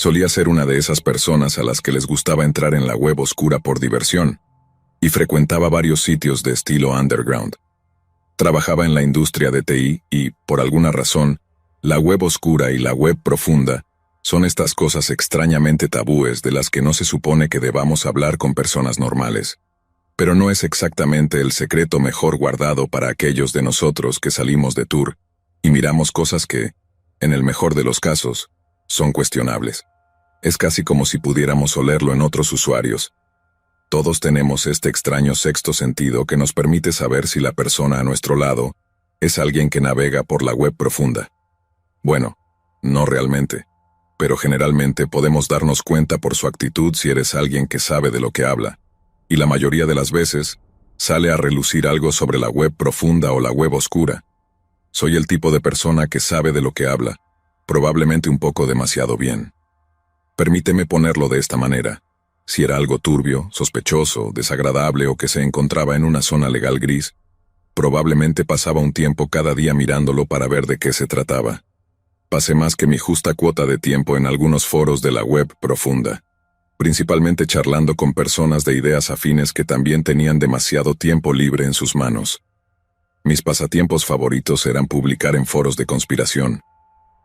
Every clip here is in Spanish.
Solía ser una de esas personas a las que les gustaba entrar en la web oscura por diversión, y frecuentaba varios sitios de estilo underground. Trabajaba en la industria de TI y, por alguna razón, la web oscura y la web profunda son estas cosas extrañamente tabúes de las que no se supone que debamos hablar con personas normales. Pero no es exactamente el secreto mejor guardado para aquellos de nosotros que salimos de tour y miramos cosas que, en el mejor de los casos, son cuestionables. Es casi como si pudiéramos olerlo en otros usuarios. Todos tenemos este extraño sexto sentido que nos permite saber si la persona a nuestro lado es alguien que navega por la web profunda. Bueno, no realmente, pero generalmente podemos darnos cuenta por su actitud si eres alguien que sabe de lo que habla, y la mayoría de las veces sale a relucir algo sobre la web profunda o la web oscura. Soy el tipo de persona que sabe de lo que habla, probablemente un poco demasiado bien. Permíteme ponerlo de esta manera. Si era algo turbio, sospechoso, desagradable o que se encontraba en una zona legal gris, probablemente pasaba un tiempo cada día mirándolo para ver de qué se trataba. Pasé más que mi justa cuota de tiempo en algunos foros de la web profunda, principalmente charlando con personas de ideas afines que también tenían demasiado tiempo libre en sus manos. Mis pasatiempos favoritos eran publicar en foros de conspiración.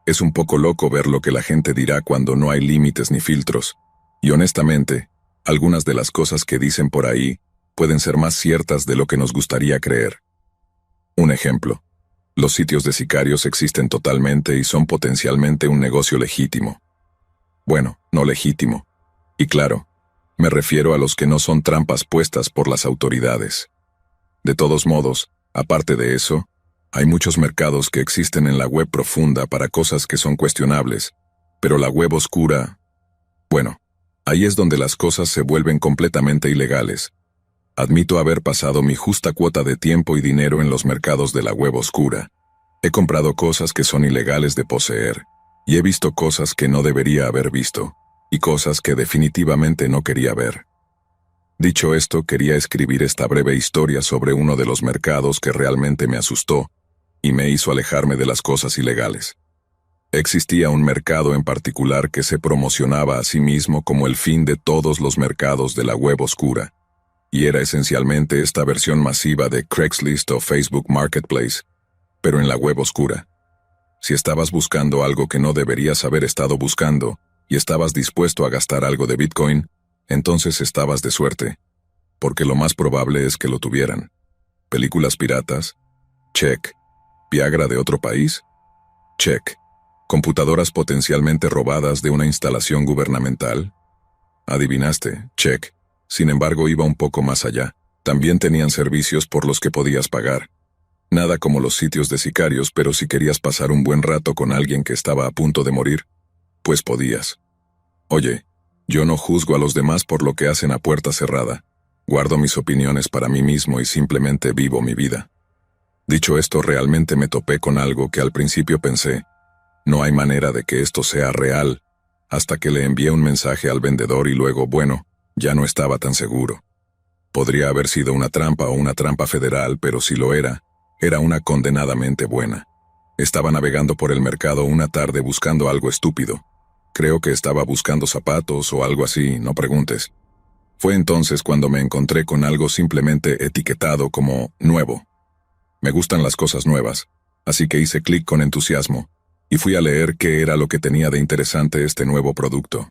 Es un poco loco ver lo que la gente dirá cuando no hay límites ni filtros. Y honestamente, algunas de las cosas que dicen por ahí pueden ser más ciertas de lo que nos gustaría creer. Un ejemplo. Los sitios de sicarios existen totalmente y son potencialmente un negocio legítimo. Bueno, no legítimo. Y claro, me refiero a los que no son trampas puestas por las autoridades. De todos modos, aparte de eso, hay muchos mercados que existen en la web profunda para cosas que son cuestionables, pero la web oscura... Bueno, ahí es donde las cosas se vuelven completamente ilegales. Admito haber pasado mi justa cuota de tiempo y dinero en los mercados de la web oscura. He comprado cosas que son ilegales de poseer, y he visto cosas que no debería haber visto, y cosas que definitivamente no quería ver. Dicho esto, quería escribir esta breve historia sobre uno de los mercados que realmente me asustó y me hizo alejarme de las cosas ilegales. Existía un mercado en particular que se promocionaba a sí mismo como el fin de todos los mercados de la web oscura, y era esencialmente esta versión masiva de Craigslist o Facebook Marketplace, pero en la web oscura. Si estabas buscando algo que no deberías haber estado buscando, y estabas dispuesto a gastar algo de Bitcoin, entonces estabas de suerte, porque lo más probable es que lo tuvieran. Películas piratas, check. Viagra de otro país, check. Computadoras potencialmente robadas de una instalación gubernamental, adivinaste, check. Sin embargo, iba un poco más allá. También tenían servicios por los que podías pagar. Nada como los sitios de sicarios, pero si querías pasar un buen rato con alguien que estaba a punto de morir, pues podías. Oye, yo no juzgo a los demás por lo que hacen a puerta cerrada. Guardo mis opiniones para mí mismo y simplemente vivo mi vida. Dicho esto, realmente me topé con algo que al principio pensé, no hay manera de que esto sea real, hasta que le envié un mensaje al vendedor y luego, bueno, ya no estaba tan seguro. Podría haber sido una trampa o una trampa federal, pero si lo era una condenadamente buena. Estaba navegando por el mercado una tarde buscando algo estúpido. Creo que estaba buscando zapatos o algo así, no preguntes. Fue entonces cuando me encontré con algo simplemente etiquetado como nuevo. Me gustan las cosas nuevas, así que hice clic con entusiasmo, y fui a leer qué era lo que tenía de interesante este nuevo producto.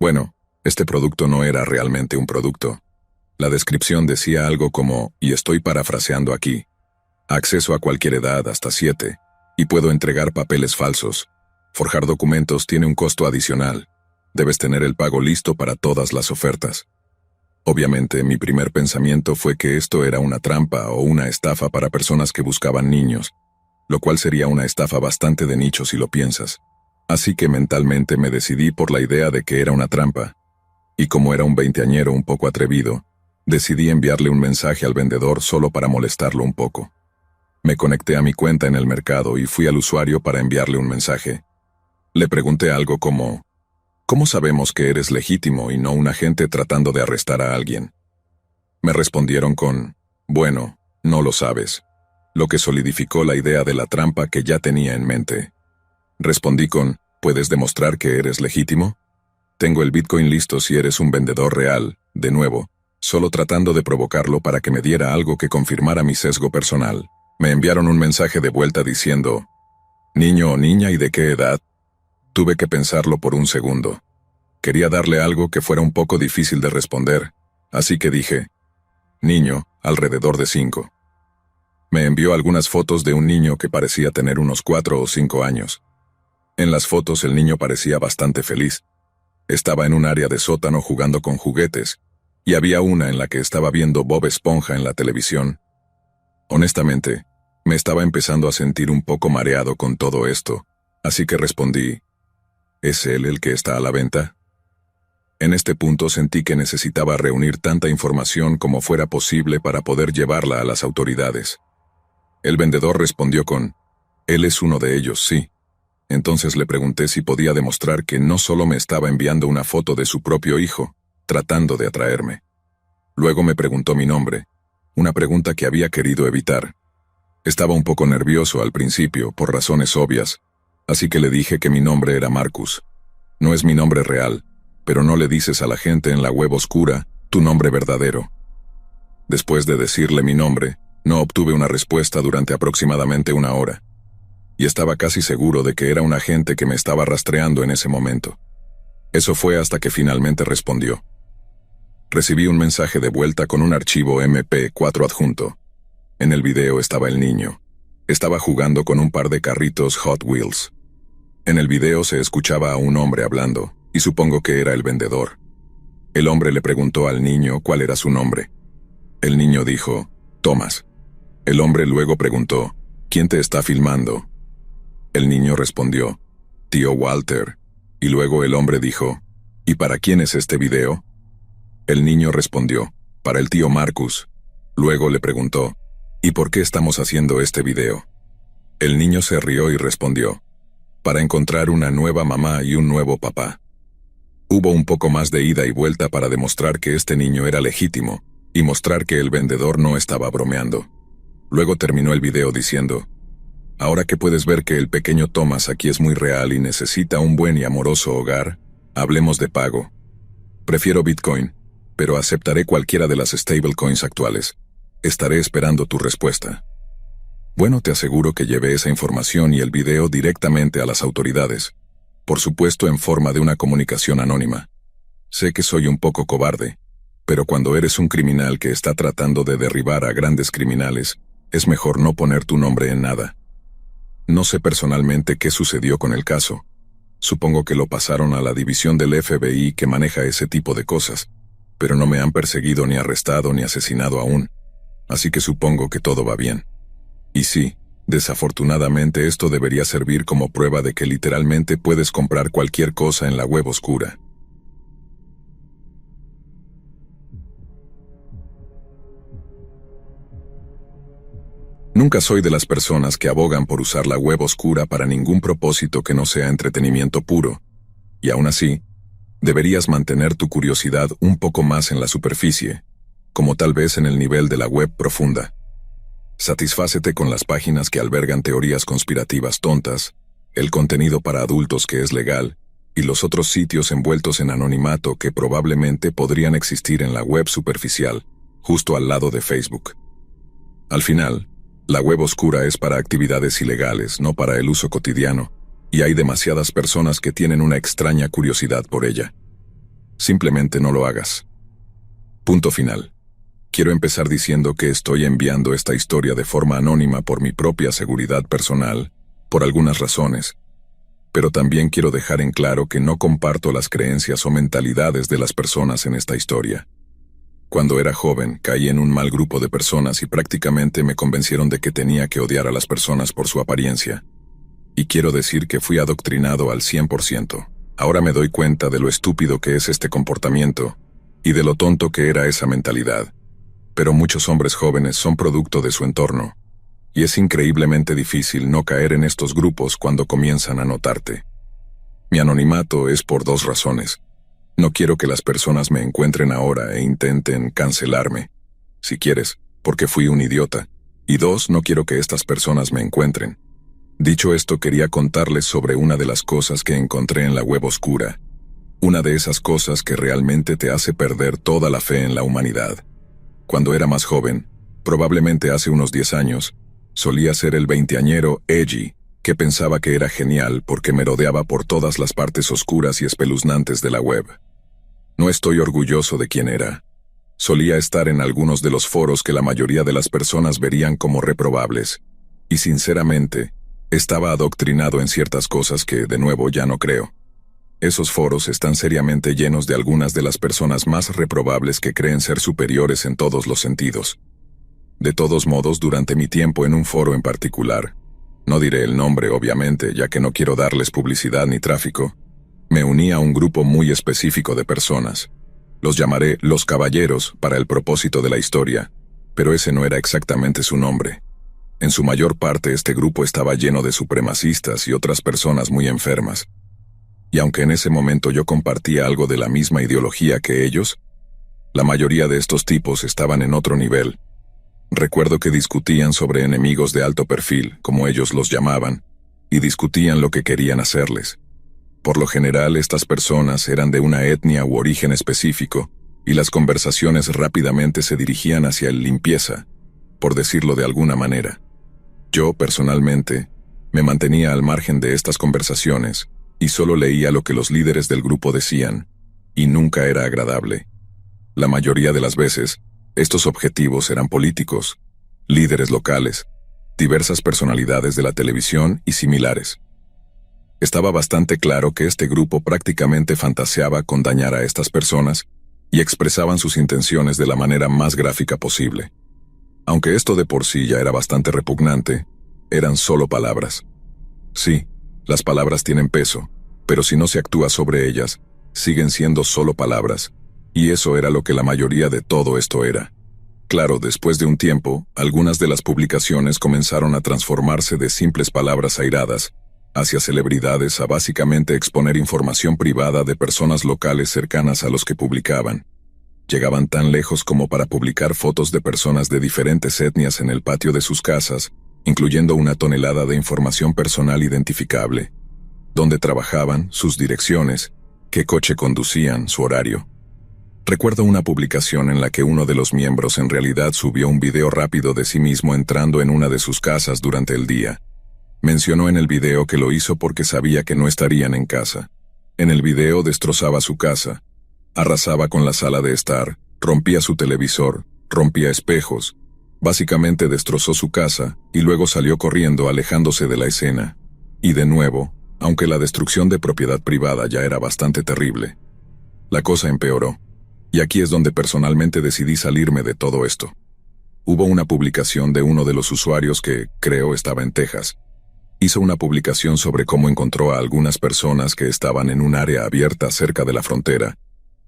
Bueno, este producto no era realmente un producto. La descripción decía algo como, y estoy parafraseando aquí, acceso a cualquier edad hasta 7, y puedo entregar papeles falsos. Forjar documentos tiene un costo adicional. Debes tener el pago listo para todas las ofertas. Obviamente, mi primer pensamiento fue que esto era una trampa o una estafa para personas que buscaban niños, lo cual sería una estafa bastante de nicho si lo piensas. Así que mentalmente me decidí por la idea de que era una trampa. Y como era un veinteañero un poco atrevido, decidí enviarle un mensaje al vendedor solo para molestarlo un poco. Me conecté a mi cuenta en el mercado y fui al usuario para enviarle un mensaje. Le pregunté algo como, ¿cómo sabemos que eres legítimo y no un agente tratando de arrestar a alguien? Me respondieron con, bueno, no lo sabes, lo que solidificó la idea de la trampa que ya tenía en mente. Respondí con, ¿puedes demostrar que eres legítimo? Tengo el Bitcoin listo si eres un vendedor real, de nuevo, solo tratando de provocarlo para que me diera algo que confirmara mi sesgo personal. Me enviaron un mensaje de vuelta diciendo, ¿niño o niña y de qué edad? Tuve que pensarlo por un segundo. Quería darle algo que fuera un poco difícil de responder, así que dije, niño, alrededor de 5. Me envió algunas fotos de un niño que parecía tener unos 4 o 5 años. En las fotos el niño parecía bastante feliz. Estaba en un área de sótano jugando con juguetes, y había una en la que estaba viendo Bob Esponja en la televisión. Honestamente, me estaba empezando a sentir un poco mareado con todo esto, así que respondí, ¿es él el que está a la venta? En este punto sentí que necesitaba reunir tanta información como fuera posible para poder llevarla a las autoridades. El vendedor respondió con, él es uno de ellos, sí. Entonces le pregunté si podía demostrar que no solo me estaba enviando una foto de su propio hijo, tratando de atraerme. Luego me preguntó mi nombre, una pregunta que había querido evitar. Estaba un poco nervioso al principio, por razones obvias, así que le dije que mi nombre era Marcus. No es mi nombre real, pero no le dices a la gente en la web oscura tu nombre verdadero. Después de decirle mi nombre, no obtuve una respuesta durante aproximadamente 1 hora. Y estaba casi seguro de que era un agente que me estaba rastreando en ese momento. Eso fue hasta que finalmente respondió. Recibí un mensaje de vuelta con un archivo MP4 adjunto. En el video estaba el niño. Estaba jugando con un par de carritos Hot Wheels. En el video se escuchaba a un hombre hablando, y supongo que era el vendedor. El hombre le preguntó al niño cuál era su nombre. El niño dijo, Thomas. El hombre luego preguntó, ¿quién te está filmando? El niño respondió, tío Walter, y luego el hombre dijo, ¿y para quién es este video? El niño respondió, para el tío Marcus. Luego le preguntó, ¿y por qué estamos haciendo este video? El niño se rió y respondió, para encontrar una nueva mamá y un nuevo papá. Hubo un poco más de ida y vuelta para demostrar que este niño era legítimo, y mostrar que el vendedor no estaba bromeando. Luego terminó el video diciendo, ahora que puedes ver que el pequeño Thomas aquí es muy real y necesita un buen y amoroso hogar, hablemos de pago. Prefiero Bitcoin, pero aceptaré cualquiera de las stablecoins actuales. Estaré esperando tu respuesta. Bueno, te aseguro que llevé esa información y el video directamente a las autoridades, por supuesto en forma de una comunicación anónima. Sé que soy un poco cobarde, pero cuando eres un criminal que está tratando de derribar a grandes criminales, es mejor no poner tu nombre en nada. No sé personalmente qué sucedió con el caso. Supongo que lo pasaron a la división del FBI que maneja ese tipo de cosas, pero no me han perseguido ni arrestado ni asesinado aún, así que supongo que todo va bien. Y sí, desafortunadamente esto debería servir como prueba de que literalmente puedes comprar cualquier cosa en la web oscura. Nunca soy de las personas que abogan por usar la web oscura para ningún propósito que no sea entretenimiento puro, y aún así, deberías mantener tu curiosidad un poco más en la superficie, como tal vez en el nivel de la web profunda. Satisfácete con las páginas que albergan teorías conspirativas tontas, el contenido para adultos que es legal, y los otros sitios envueltos en anonimato que probablemente podrían existir en la web superficial, justo al lado de Facebook. Al final, la web oscura es para actividades ilegales, no para el uso cotidiano, y hay demasiadas personas que tienen una extraña curiosidad por ella. Simplemente no lo hagas. Punto final. Quiero empezar diciendo que estoy enviando esta historia de forma anónima por mi propia seguridad personal, por algunas razones, pero también quiero dejar en claro que no comparto las creencias o mentalidades de las personas en esta historia. Cuando era joven, caí en un mal grupo de personas y prácticamente me convencieron de que tenía que odiar a las personas por su apariencia. Y quiero decir que fui adoctrinado al 100%. Ahora me doy cuenta de lo estúpido que es este comportamiento, y de lo tonto que era esa mentalidad. Pero muchos hombres jóvenes son producto de su entorno, y es increíblemente difícil no caer en estos grupos cuando comienzan a notarte. Mi anonimato es por 2 razones. No quiero que las personas me encuentren ahora e intenten cancelarme, si quieres, porque fui un idiota, y 2, no quiero que estas personas me encuentren. Dicho esto, quería contarles sobre una de las cosas que encontré en la web oscura. Una de esas cosas que realmente te hace perder toda la fe en la humanidad. Cuando era más joven, probablemente hace unos 10 años, solía ser el veinteañero edgy, que pensaba que era genial porque merodeaba por todas las partes oscuras y espeluznantes de la web. No estoy orgulloso de quién era. Solía estar en algunos de los foros que la mayoría de las personas verían como reprobables, y sinceramente, estaba adoctrinado en ciertas cosas que, de nuevo, ya no creo. Esos foros están seriamente llenos de algunas de las personas más reprobables que creen ser superiores en todos los sentidos. De todos modos, durante mi tiempo en un foro en particular, no diré el nombre obviamente, ya que no quiero darles publicidad ni tráfico, me uní a un grupo muy específico de personas. Los llamaré los caballeros para el propósito de la historia, pero ese no era exactamente su nombre. En su mayor parte este grupo estaba lleno de supremacistas y otras personas muy enfermas. Y aunque en ese momento yo compartía algo de la misma ideología que ellos, la mayoría de estos tipos estaban en otro nivel. Recuerdo que discutían sobre enemigos de alto perfil, como ellos los llamaban, y discutían lo que querían hacerles. Por lo general, estas personas eran de una etnia u origen específico, y las conversaciones rápidamente se dirigían hacia el limpieza, por decirlo de alguna manera. Yo, personalmente, me mantenía al margen de estas conversaciones, y solo leía lo que los líderes del grupo decían, y nunca era agradable. La mayoría de las veces, estos objetivos eran políticos, líderes locales, diversas personalidades de la televisión y similares. Estaba bastante claro que este grupo prácticamente fantaseaba con dañar a estas personas y expresaban sus intenciones de la manera más gráfica posible. Aunque esto de por sí ya era bastante repugnante, eran solo palabras. Sí, las palabras tienen peso, pero si no se actúa sobre ellas, siguen siendo solo palabras, y eso era lo que la mayoría de todo esto era. Claro, después de un tiempo, algunas de las publicaciones comenzaron a transformarse de simples palabras airadas hacia celebridades a básicamente exponer información privada de personas locales cercanas a los que publicaban. Llegaban tan lejos como para publicar fotos de personas de diferentes etnias en el patio de sus casas, incluyendo una tonelada de información personal identificable. Dónde trabajaban, sus direcciones, qué coche conducían, su horario. Recuerdo una publicación en la que uno de los miembros en realidad subió un video rápido de sí mismo entrando en una de sus casas durante el día. Mencionó en el video que lo hizo porque sabía que no estarían en casa. En el video destrozaba su casa, arrasaba con la sala de estar, rompía su televisor, rompía espejos, básicamente destrozó su casa y luego salió corriendo alejándose de la escena. Y de nuevo, aunque la destrucción de propiedad privada ya era bastante terrible, la cosa empeoró. Y aquí es donde personalmente decidí salirme de todo esto. Hubo una publicación de uno de los usuarios que, creo, estaba en Texas. Hizo una publicación sobre cómo encontró a algunas personas que estaban en un área abierta cerca de la frontera,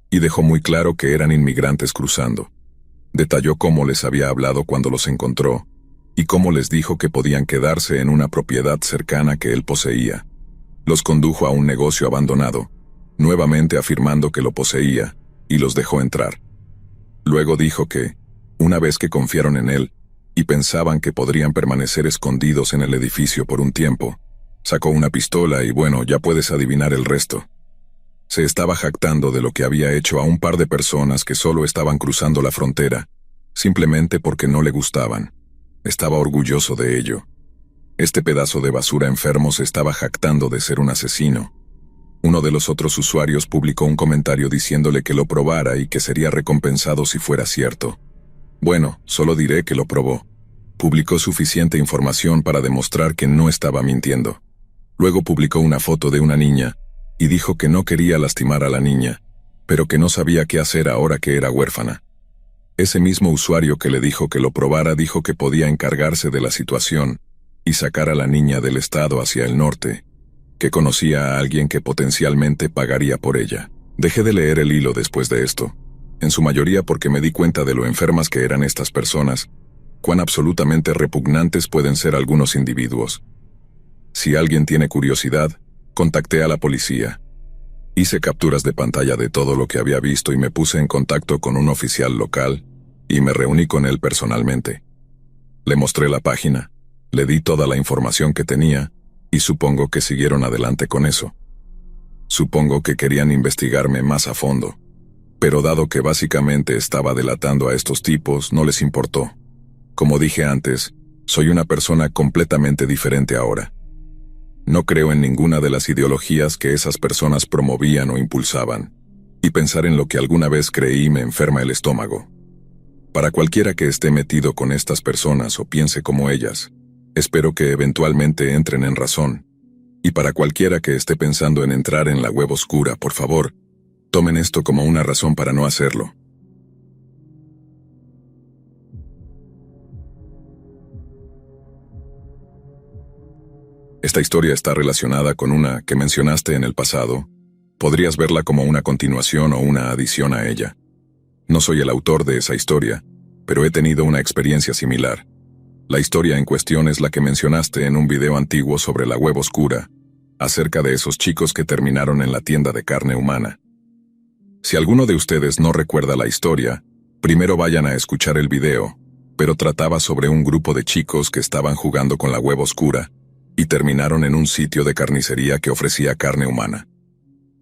y dejó muy claro que eran inmigrantes cruzando. Detalló cómo les había hablado cuando los encontró, y cómo les dijo que podían quedarse en una propiedad cercana que él poseía. Los condujo a un negocio abandonado, nuevamente afirmando que lo poseía, y los dejó entrar. Luego dijo que, una vez que confiaron en él, y pensaban que podrían permanecer escondidos en el edificio por un tiempo, sacó una pistola y bueno, ya puedes adivinar el resto. Se estaba jactando de lo que había hecho a un par de personas que solo estaban cruzando la frontera, simplemente porque no le gustaban. Estaba orgulloso de ello. Este pedazo de basura enfermo se estaba jactando de ser un asesino. Uno de los otros usuarios publicó un comentario diciéndole que lo probara y que sería recompensado si fuera cierto. Bueno, solo diré que lo probó. Publicó suficiente información para demostrar que no estaba mintiendo. Luego publicó una foto de una niña, y dijo que no quería lastimar a la niña, pero que no sabía qué hacer ahora que era huérfana. Ese mismo usuario que le dijo que lo probara dijo que podía encargarse de la situación y sacar a la niña del estado hacia el norte, que conocía a alguien que potencialmente pagaría por ella. Dejé de leer el hilo después de esto, en su mayoría porque me di cuenta de lo enfermas que eran estas personas, cuán absolutamente repugnantes pueden ser algunos individuos. Si alguien tiene curiosidad, contacté a la policía. Hice capturas de pantalla de todo lo que había visto y me puse en contacto con un oficial local, y me reuní con él personalmente. Le mostré la página, le di toda la información que tenía, y supongo que siguieron adelante con eso. Supongo que querían investigarme más a fondo. Pero dado que básicamente estaba delatando a estos tipos, no les importó. Como dije antes, soy una persona completamente diferente ahora. No creo en ninguna de las ideologías que esas personas promovían o impulsaban, y pensar en lo que alguna vez creí me enferma el estómago. Para cualquiera que esté metido con estas personas o piense como ellas, espero que eventualmente entren en razón. Y para cualquiera que esté pensando en entrar en la web oscura, por favor, tomen esto como una razón para no hacerlo. Esta historia está relacionada con una que mencionaste en el pasado. Podrías verla como una continuación o una adición a ella. No soy el autor de esa historia, pero he tenido una experiencia similar. La historia en cuestión es la que mencionaste en un video antiguo sobre la web oscura, acerca de esos chicos que terminaron en la tienda de carne humana. Si alguno de ustedes no recuerda la historia, primero vayan a escuchar el video, pero trataba sobre un grupo de chicos que estaban jugando con la web oscura y terminaron en un sitio de carnicería que ofrecía carne humana.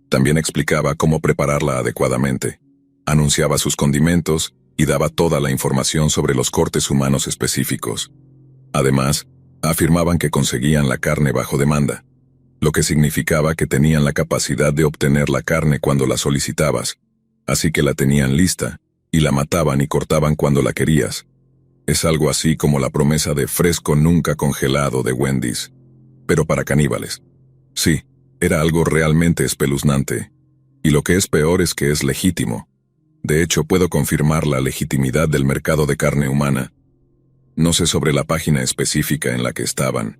También explicaba cómo prepararla adecuadamente, anunciaba sus condimentos y daba toda la información sobre los cortes humanos específicos. Además, afirmaban que conseguían la carne bajo demanda, lo que significaba que tenían la capacidad de obtener la carne cuando la solicitabas, así que la tenían lista, y la mataban y cortaban cuando la querías. Es algo así como la promesa de fresco nunca congelado de Wendy's, pero para caníbales. Sí, era algo realmente espeluznante, y lo que es peor es que es legítimo. De hecho, puedo confirmar la legitimidad del mercado de carne humana. No sé sobre la página específica en la que estaban.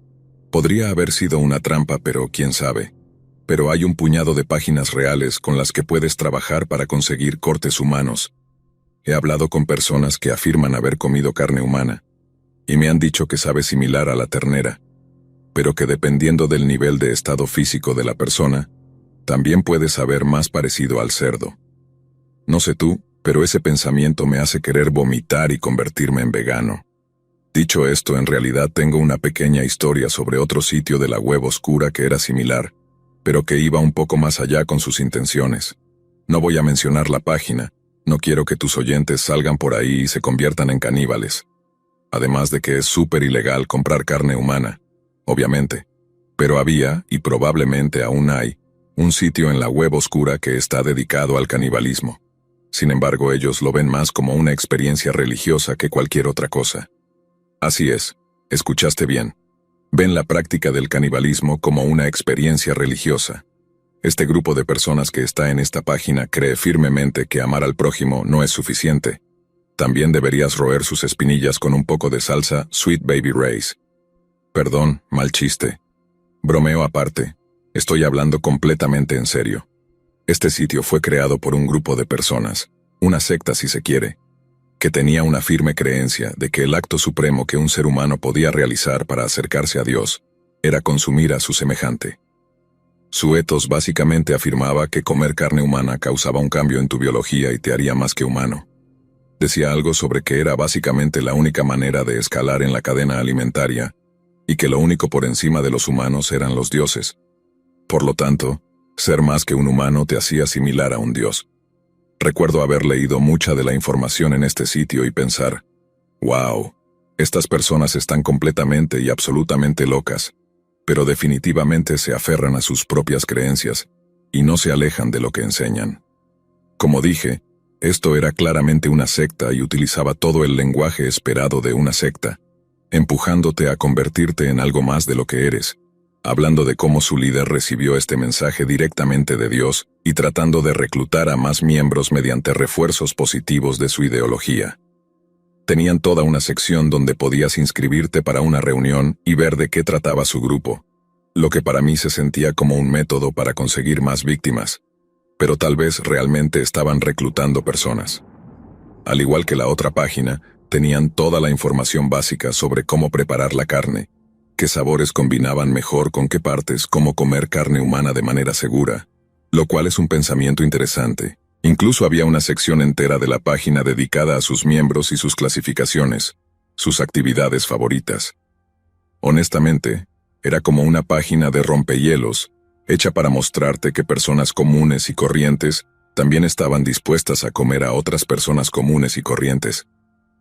Podría haber sido una trampa, pero quién sabe. Pero hay un puñado de páginas reales con las que puedes trabajar para conseguir cortes humanos. He hablado con personas que afirman haber comido carne humana, y me han dicho que sabe similar a la ternera, pero que dependiendo del nivel de estado físico de la persona, también puede saber más parecido al cerdo. No sé tú, pero ese pensamiento me hace querer vomitar y convertirme en vegano. Dicho esto, en realidad tengo una pequeña historia sobre otro sitio de la web oscura que era similar, pero que iba un poco más allá con sus intenciones. No voy a mencionar la página, no quiero que tus oyentes salgan por ahí y se conviertan en caníbales. Además de que es súper ilegal comprar carne humana, obviamente. Pero había, y probablemente aún hay, un sitio en la web oscura que está dedicado al canibalismo. Sin embargo, ellos lo ven más como una experiencia religiosa que cualquier otra cosa. Así es, escuchaste bien. Ven la práctica del canibalismo como una experiencia religiosa. Este grupo de personas que está en esta página cree firmemente que amar al prójimo no es suficiente. También deberías roer sus espinillas con un poco de salsa Sweet Baby Ray's. Perdón, mal chiste. Bromeo aparte, estoy hablando completamente en serio. Este sitio fue creado por un grupo de personas, una secta si se quiere, que tenía una firme creencia de que el acto supremo que un ser humano podía realizar para acercarse a Dios era consumir a su semejante. Su ethos básicamente afirmaba que comer carne humana causaba un cambio en tu biología y te haría más que humano. Decía algo sobre que era básicamente la única manera de escalar en la cadena alimentaria, y que lo único por encima de los humanos eran los dioses. Por lo tanto, ser más que un humano te hacía similar a un dios. Recuerdo haber leído mucha de la información en este sitio y pensar, wow, estas personas están completamente y absolutamente locas, pero definitivamente se aferran a sus propias creencias y no se alejan de lo que enseñan. Como dije, esto era claramente una secta y utilizaba todo el lenguaje esperado de una secta, empujándote a convertirte en algo más de lo que eres, hablando de cómo su líder recibió este mensaje directamente de Dios y tratando de reclutar a más miembros mediante refuerzos positivos de su ideología. Tenían toda una sección donde podías inscribirte para una reunión y ver de qué trataba su grupo, lo que para mí se sentía como un método para conseguir más víctimas, pero tal vez realmente estaban reclutando personas. Al igual que la otra página, tenían toda la información básica sobre cómo preparar la carne, qué sabores combinaban mejor con qué partes, cómo comer carne humana de manera segura, lo cual es un pensamiento interesante. Incluso había una sección entera de la página dedicada a sus miembros y sus clasificaciones, sus actividades favoritas. Honestamente, era como una página de rompehielos, hecha para mostrarte que personas comunes y corrientes también estaban dispuestas a comer a otras personas comunes y corrientes.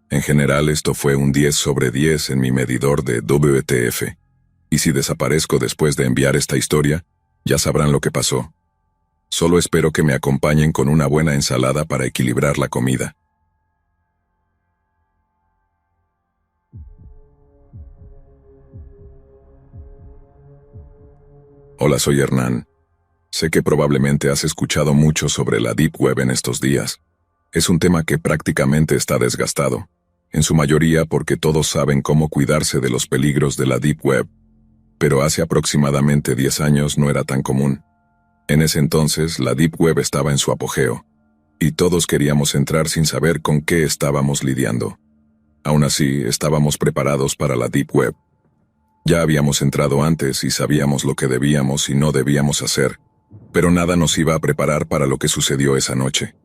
En general, esto fue un 10 sobre 10 en mi medidor de WTF. Y si desaparezco después de enviar esta historia, ya sabrán lo que pasó. Solo espero que me acompañen con una buena ensalada para equilibrar la comida. Hola, soy Hernán. Sé que probablemente has escuchado mucho sobre la Deep Web en estos días. Es un tema que prácticamente está desgastado, en su mayoría porque todos saben cómo cuidarse de los peligros de la Deep Web, pero hace aproximadamente 10 años no era tan común. En ese entonces, la Deep Web estaba en su apogeo, y todos queríamos entrar sin saber con qué estábamos lidiando. Aún así, estábamos preparados para la Deep Web. Ya habíamos entrado antes y sabíamos lo que debíamos y no debíamos hacer, pero nada nos iba a preparar para lo que sucedió esa noche.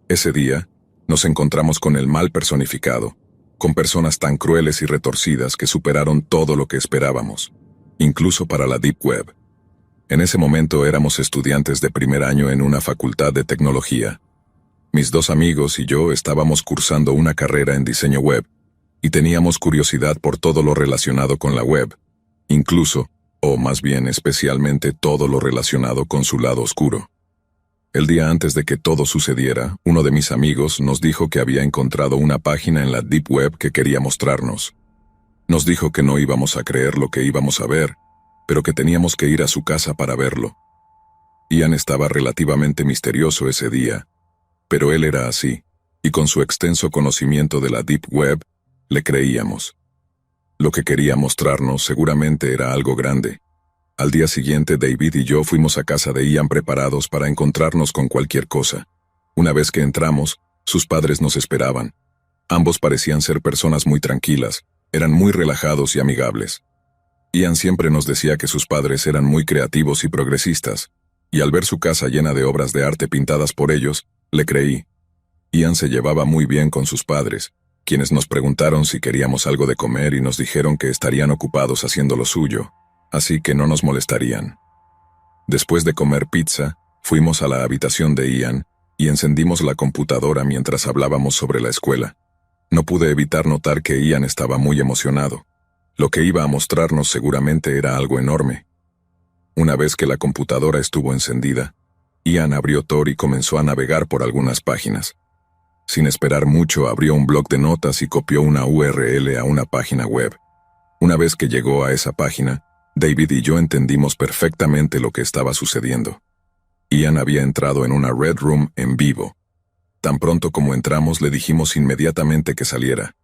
Ese día, nos encontramos con el mal personificado, con personas tan crueles y retorcidas que superaron todo lo que esperábamos, incluso para la Deep Web. En ese momento éramos estudiantes de primer año en una facultad de tecnología. Mis 2 amigos y yo estábamos cursando una carrera en diseño web, y teníamos curiosidad por todo lo relacionado con la web, incluso, o más bien especialmente todo lo relacionado con su lado oscuro. El día antes de que todo sucediera, uno de mis amigos nos dijo que había encontrado una página en la Deep Web que quería mostrarnos. Nos dijo que no íbamos a creer lo que íbamos a ver, pero que teníamos que ir a su casa para verlo. Ian estaba relativamente misterioso ese día, pero él era así, y con su extenso conocimiento de la Deep Web, le creíamos. Lo que quería mostrarnos seguramente era algo grande. Al día siguiente, David y yo fuimos a casa de Ian preparados para encontrarnos con cualquier cosa. Una vez que entramos, sus padres nos esperaban. Ambos parecían ser personas muy tranquilas, eran muy relajados y amigables. Ian siempre nos decía que sus padres eran muy creativos y progresistas, y al ver su casa llena de obras de arte pintadas por ellos, le creí. Ian se llevaba muy bien con sus padres, quienes nos preguntaron si queríamos algo de comer y nos dijeron que estarían ocupados haciendo lo suyo, así que no nos molestarían. Después de comer pizza, fuimos a la habitación de Ian y encendimos la computadora mientras hablábamos sobre la escuela. No pude evitar notar que Ian estaba muy emocionado. Lo que iba a mostrarnos seguramente era algo enorme. Una vez que la computadora estuvo encendida, Ian abrió Tor y comenzó a navegar por algunas páginas. Sin esperar mucho, abrió un bloc de notas y copió una URL a una página web. Una vez que llegó a esa página, David y yo entendimos perfectamente lo que estaba sucediendo. Ian había entrado en una Red Room en vivo. Tan pronto como entramos, le dijimos inmediatamente que saliera.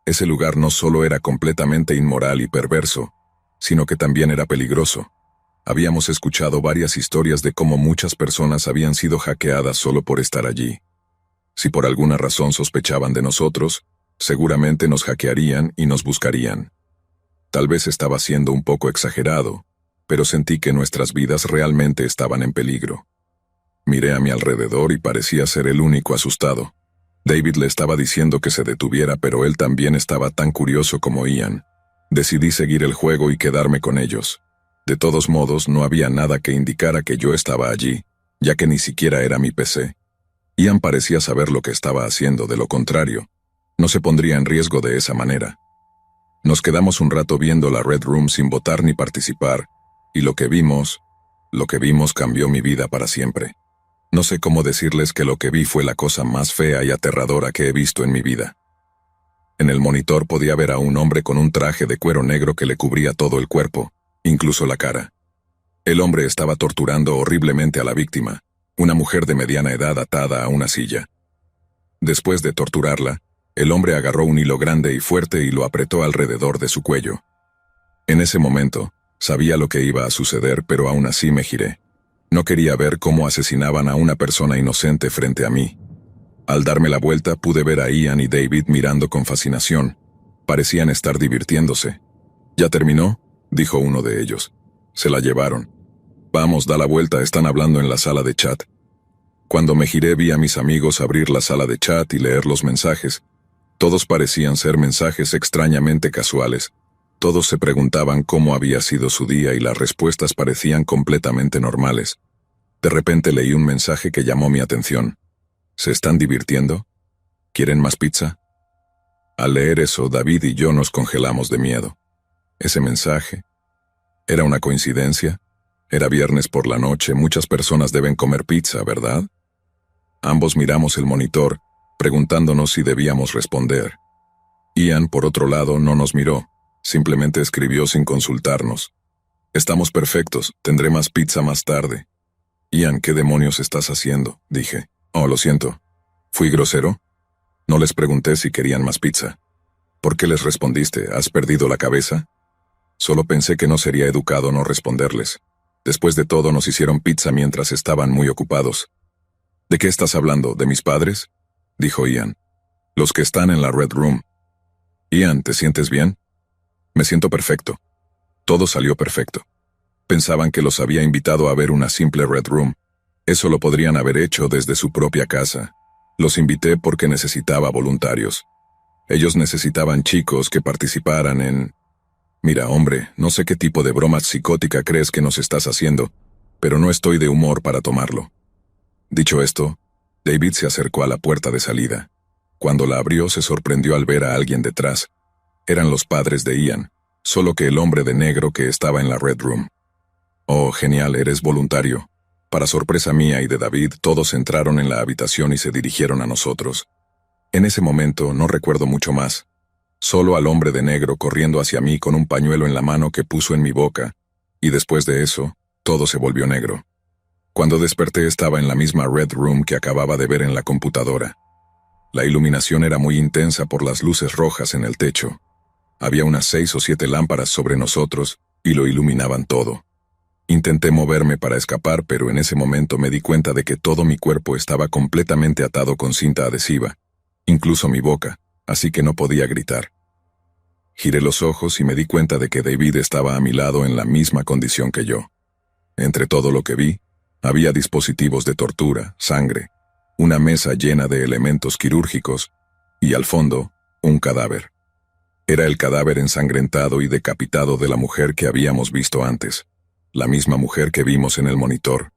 Ese lugar no solo era completamente inmoral y perverso, sino que también era peligroso. Habíamos escuchado varias historias de cómo muchas personas habían sido hackeadas solo por estar allí. Si por alguna razón sospechaban de nosotros, seguramente nos hackearían y nos buscarían. Tal vez estaba siendo un poco exagerado, pero sentí que nuestras vidas realmente estaban en peligro. Miré a mi alrededor y parecía ser el único asustado. David le estaba diciendo que se detuviera, pero él también estaba tan curioso como Ian. Decidí seguir el juego y quedarme con ellos. De todos modos, no había nada que indicara que yo estaba allí, ya que ni siquiera era mi PC. Ian parecía saber lo que estaba haciendo, de lo contrario, no se pondría en riesgo de esa manera. Nos quedamos un rato viendo la Red Room sin votar ni participar, y lo que vimos cambió mi vida para siempre. No sé cómo decirles que lo que vi fue la cosa más fea y aterradora que he visto en mi vida. En el monitor podía ver a un hombre con un traje de cuero negro que le cubría todo el cuerpo, incluso la cara. El hombre estaba torturando horriblemente a la víctima, una mujer de mediana edad atada a una silla. Después de torturarla, el hombre agarró un hilo grande y fuerte y lo apretó alrededor de su cuello. En ese momento, sabía lo que iba a suceder, pero aún así me giré. No quería ver cómo asesinaban a una persona inocente frente a mí. Al darme la vuelta pude ver a Ian y David mirando con fascinación. Parecían estar divirtiéndose. «¿Ya terminó?», dijo uno de ellos. «Se la llevaron. Vamos, da la vuelta, están hablando en la sala de chat». Cuando me giré vi a mis amigos abrir la sala de chat y leer los mensajes. Todos parecían ser mensajes extrañamente casuales. Todos se preguntaban cómo había sido su día y las respuestas parecían completamente normales. De repente leí un mensaje que llamó mi atención. ¿Se están divirtiendo? ¿Quieren más pizza? Al leer eso, David y yo nos congelamos de miedo. Ese mensaje, ¿era una coincidencia? Era viernes por la noche, muchas personas deben comer pizza, ¿verdad? Ambos miramos el monitor, preguntándonos si debíamos responder. Ian, por otro lado, no nos miró, simplemente escribió sin consultarnos. Estamos perfectos, tendré más pizza más tarde. Ian, ¿qué demonios estás haciendo? Dije. Oh, lo siento. ¿Fui grosero? No les pregunté si querían más pizza. ¿Por qué les respondiste? ¿Has perdido la cabeza? Solo pensé que no sería educado no responderles. Después de todo, nos hicieron pizza mientras estaban muy ocupados. ¿De qué estás hablando? ¿De mis padres? Dijo Ian. Los que están en la Red Room. Ian, ¿te sientes bien? Me siento perfecto. Todo salió perfecto. Pensaban que los había invitado a ver una simple Red Room. Eso lo podrían haber hecho desde su propia casa. Los invité porque necesitaba voluntarios. Ellos necesitaban chicos que participaran en... Mira, hombre, no sé qué tipo de broma psicótica crees que nos estás haciendo, pero no estoy de humor para tomarlo. Dicho esto, David se acercó a la puerta de salida. Cuando la abrió, se sorprendió al ver a alguien detrás. Eran los padres de Ian, solo que el hombre de negro que estaba en la Red Room. Oh, genial, eres voluntario. Para sorpresa mía y de David, todos entraron en la habitación y se dirigieron a nosotros. En ese momento no recuerdo mucho más. Solo al hombre de negro corriendo hacia mí con un pañuelo en la mano que puso en mi boca, y después de eso, todo se volvió negro. Cuando desperté estaba en la misma Red Room que acababa de ver en la computadora. La iluminación era muy intensa por las luces rojas en el techo. Había unas 6 o 7 lámparas sobre nosotros y lo iluminaban todo. Intenté moverme para escapar, pero en ese momento me di cuenta de que todo mi cuerpo estaba completamente atado con cinta adhesiva, incluso mi boca, así que no podía gritar. Giré los ojos y me di cuenta de que David estaba a mi lado en la misma condición que yo. Entre todo lo que vi, había dispositivos de tortura, sangre, una mesa llena de elementos quirúrgicos y, al fondo, un cadáver. Era el cadáver ensangrentado y decapitado de la mujer que habíamos visto antes, la misma mujer que vimos en el monitor.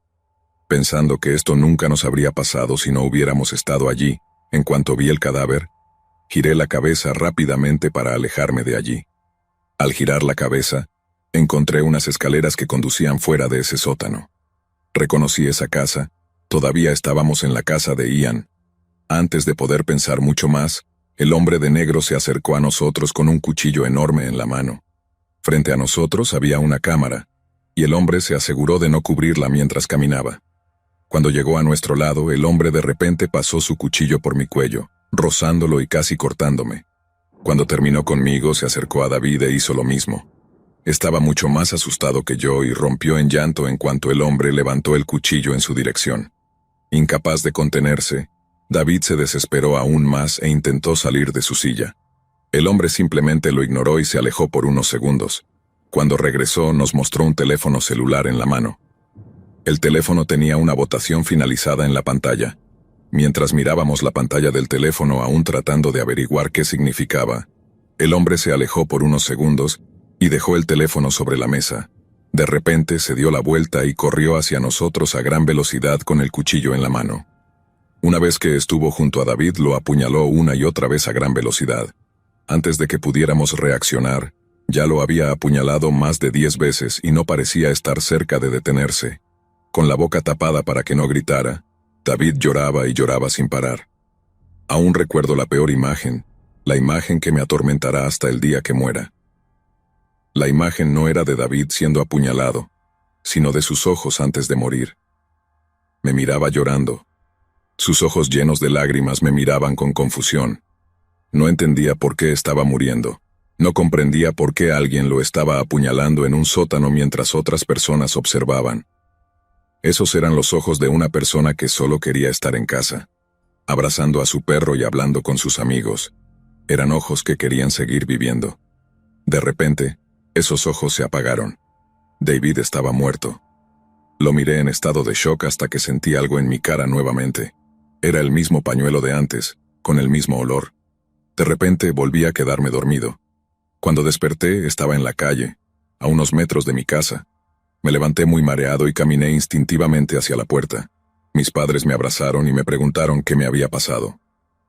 Pensando que esto nunca nos habría pasado si no hubiéramos estado allí, en cuanto vi el cadáver, giré la cabeza rápidamente para alejarme de allí. Al girar la cabeza, encontré unas escaleras que conducían fuera de ese sótano. Reconocí esa casa, todavía estábamos en la casa de Ian. Antes de poder pensar mucho más, el hombre de negro se acercó a nosotros con un cuchillo enorme en la mano. Frente a nosotros había una cámara, y el hombre se aseguró de no cubrirla mientras caminaba. Cuando llegó a nuestro lado, el hombre de repente pasó su cuchillo por mi cuello, rozándolo y casi cortándome. Cuando terminó conmigo, se acercó a David e hizo lo mismo. Estaba mucho más asustado que yo y rompió en llanto en cuanto el hombre levantó el cuchillo en su dirección. Incapaz de contenerse, David se desesperó aún más e intentó salir de su silla. El hombre simplemente lo ignoró y se alejó por unos segundos. Cuando regresó, nos mostró un teléfono celular en la mano. El teléfono tenía una votación finalizada en la pantalla. Mientras mirábamos la pantalla del teléfono aún tratando de averiguar qué significaba, el hombre se alejó por unos segundos y dejó el teléfono sobre la mesa. De repente se dio la vuelta y corrió hacia nosotros a gran velocidad con el cuchillo en la mano. Una vez que estuvo junto a David, lo apuñaló una y otra vez a gran velocidad. Antes de que pudiéramos reaccionar, ya lo había apuñalado más de 10 veces y no parecía estar cerca de detenerse. Con la boca tapada para que no gritara, David lloraba y lloraba sin parar. Aún recuerdo la peor imagen, la imagen que me atormentará hasta el día que muera. La imagen no era de David siendo apuñalado, sino de sus ojos antes de morir. Me miraba llorando. Sus ojos llenos de lágrimas me miraban con confusión. No entendía por qué estaba muriendo. No comprendía por qué alguien lo estaba apuñalando en un sótano mientras otras personas observaban. Esos eran los ojos de una persona que solo quería estar en casa, abrazando a su perro y hablando con sus amigos. Eran ojos que querían seguir viviendo. De repente, esos ojos se apagaron. David estaba muerto. Lo miré en estado de shock hasta que sentí algo en mi cara nuevamente. Era el mismo pañuelo de antes, con el mismo olor. De repente volví a quedarme dormido. Cuando desperté, estaba en la calle, a unos metros de mi casa. Me levanté muy mareado y caminé instintivamente hacia la puerta. Mis padres me abrazaron y me preguntaron qué me había pasado.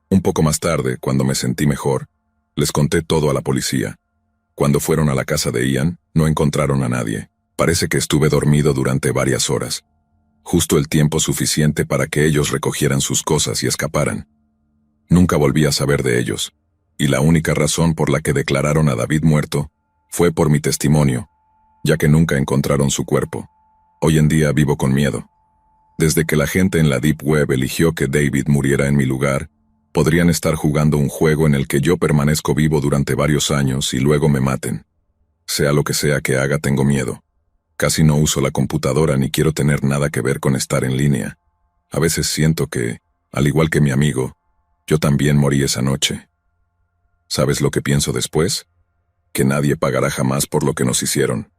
Un poco más tarde, cuando me sentí mejor, les conté todo a la policía. Cuando fueron a la casa de Ian, no encontraron a nadie. Parece que estuve dormido durante varias horas. Justo el tiempo suficiente para que ellos recogieran sus cosas y escaparan. Nunca volví a saber de ellos, y la única razón por la que declararon a David muerto fue por mi testimonio, ya que nunca encontraron su cuerpo. Hoy en día vivo con miedo. Desde que la gente en la Deep Web eligió que David muriera en mi lugar, podrían estar jugando un juego en el que yo permanezco vivo durante varios años y luego me maten. Sea lo que sea que haga, tengo miedo. Casi no uso la computadora ni quiero tener nada que ver con estar en línea. A veces siento que, al igual que mi amigo, yo también morí esa noche. ¿Sabes lo que pienso después? Que nadie pagará jamás por lo que nos hicieron.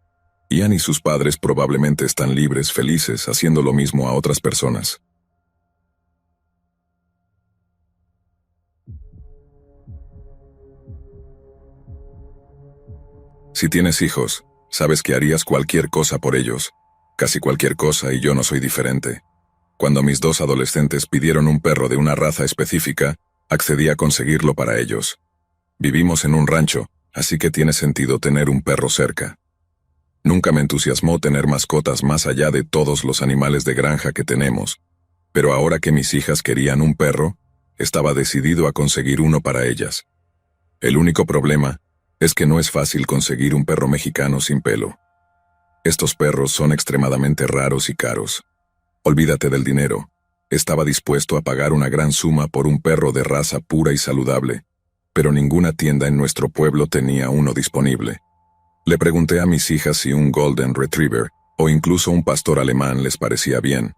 Ian y sus padres probablemente están libres, felices, haciendo lo mismo a otras personas. Si tienes hijos, sabes que harías cualquier cosa por ellos. Casi cualquier cosa, y yo no soy diferente. Cuando mis dos adolescentes pidieron un perro de una raza específica, accedí a conseguirlo para ellos. Vivimos en un rancho, así que tiene sentido tener un perro cerca. Nunca me entusiasmó tener mascotas más allá de todos los animales de granja que tenemos, pero ahora que mis hijas querían un perro, estaba decidido a conseguir uno para ellas. El único problema es que no es fácil conseguir un perro mexicano sin pelo. Estos perros son extremadamente raros y caros. Olvídate del dinero. Estaba dispuesto a pagar una gran suma por un perro de raza pura y saludable, pero ninguna tienda en nuestro pueblo tenía uno disponible. Le pregunté a mis hijas si un Golden Retriever o incluso un pastor alemán les parecía bien,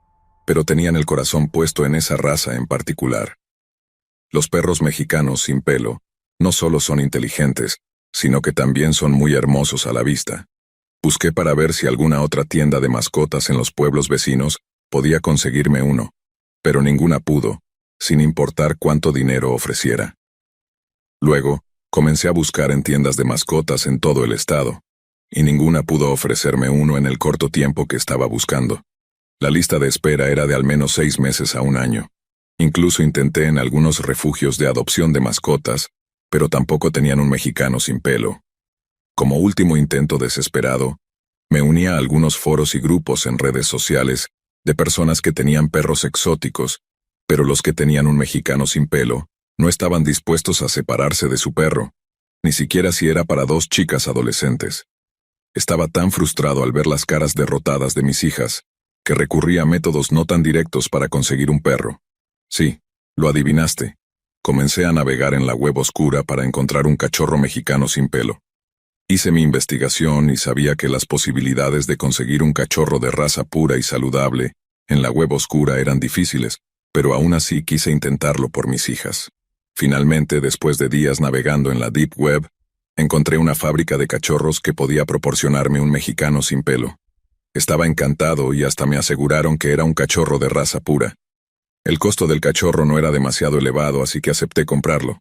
pero tenían el corazón puesto en esa raza en particular. Los perros mexicanos sin pelo no solo son inteligentes, sino que también son muy hermosos a la vista. Busqué para ver si alguna otra tienda de mascotas en los pueblos vecinos podía conseguirme uno, pero ninguna pudo, sin importar cuánto dinero ofreciera. Luego, comencé a buscar en tiendas de mascotas en todo el estado, y ninguna pudo ofrecerme uno en el corto tiempo que estaba buscando. La lista de espera era de al menos 6 meses a un año. Incluso intenté en algunos refugios de adopción de mascotas, pero tampoco tenían un mexicano sin pelo. Como último intento desesperado, me uní a algunos foros y grupos en redes sociales de personas que tenían perros exóticos, pero los que tenían un mexicano sin pelo no estaban dispuestos a separarse de su perro, ni siquiera si era para 2 chicas adolescentes. Estaba tan frustrado al ver las caras derrotadas de mis hijas, que recurrí a métodos no tan directos para conseguir un perro. Sí, lo adivinaste. Comencé a navegar en la web oscura para encontrar un cachorro mexicano sin pelo. Hice mi investigación y sabía que las posibilidades de conseguir un cachorro de raza pura y saludable en la web oscura eran difíciles, pero aún así quise intentarlo por mis hijas. Finalmente, después de días navegando en la Deep Web, encontré una fábrica de cachorros que podía proporcionarme un mexicano sin pelo. Estaba encantado y hasta me aseguraron que era un cachorro de raza pura. El costo del cachorro no era demasiado elevado, así que acepté comprarlo.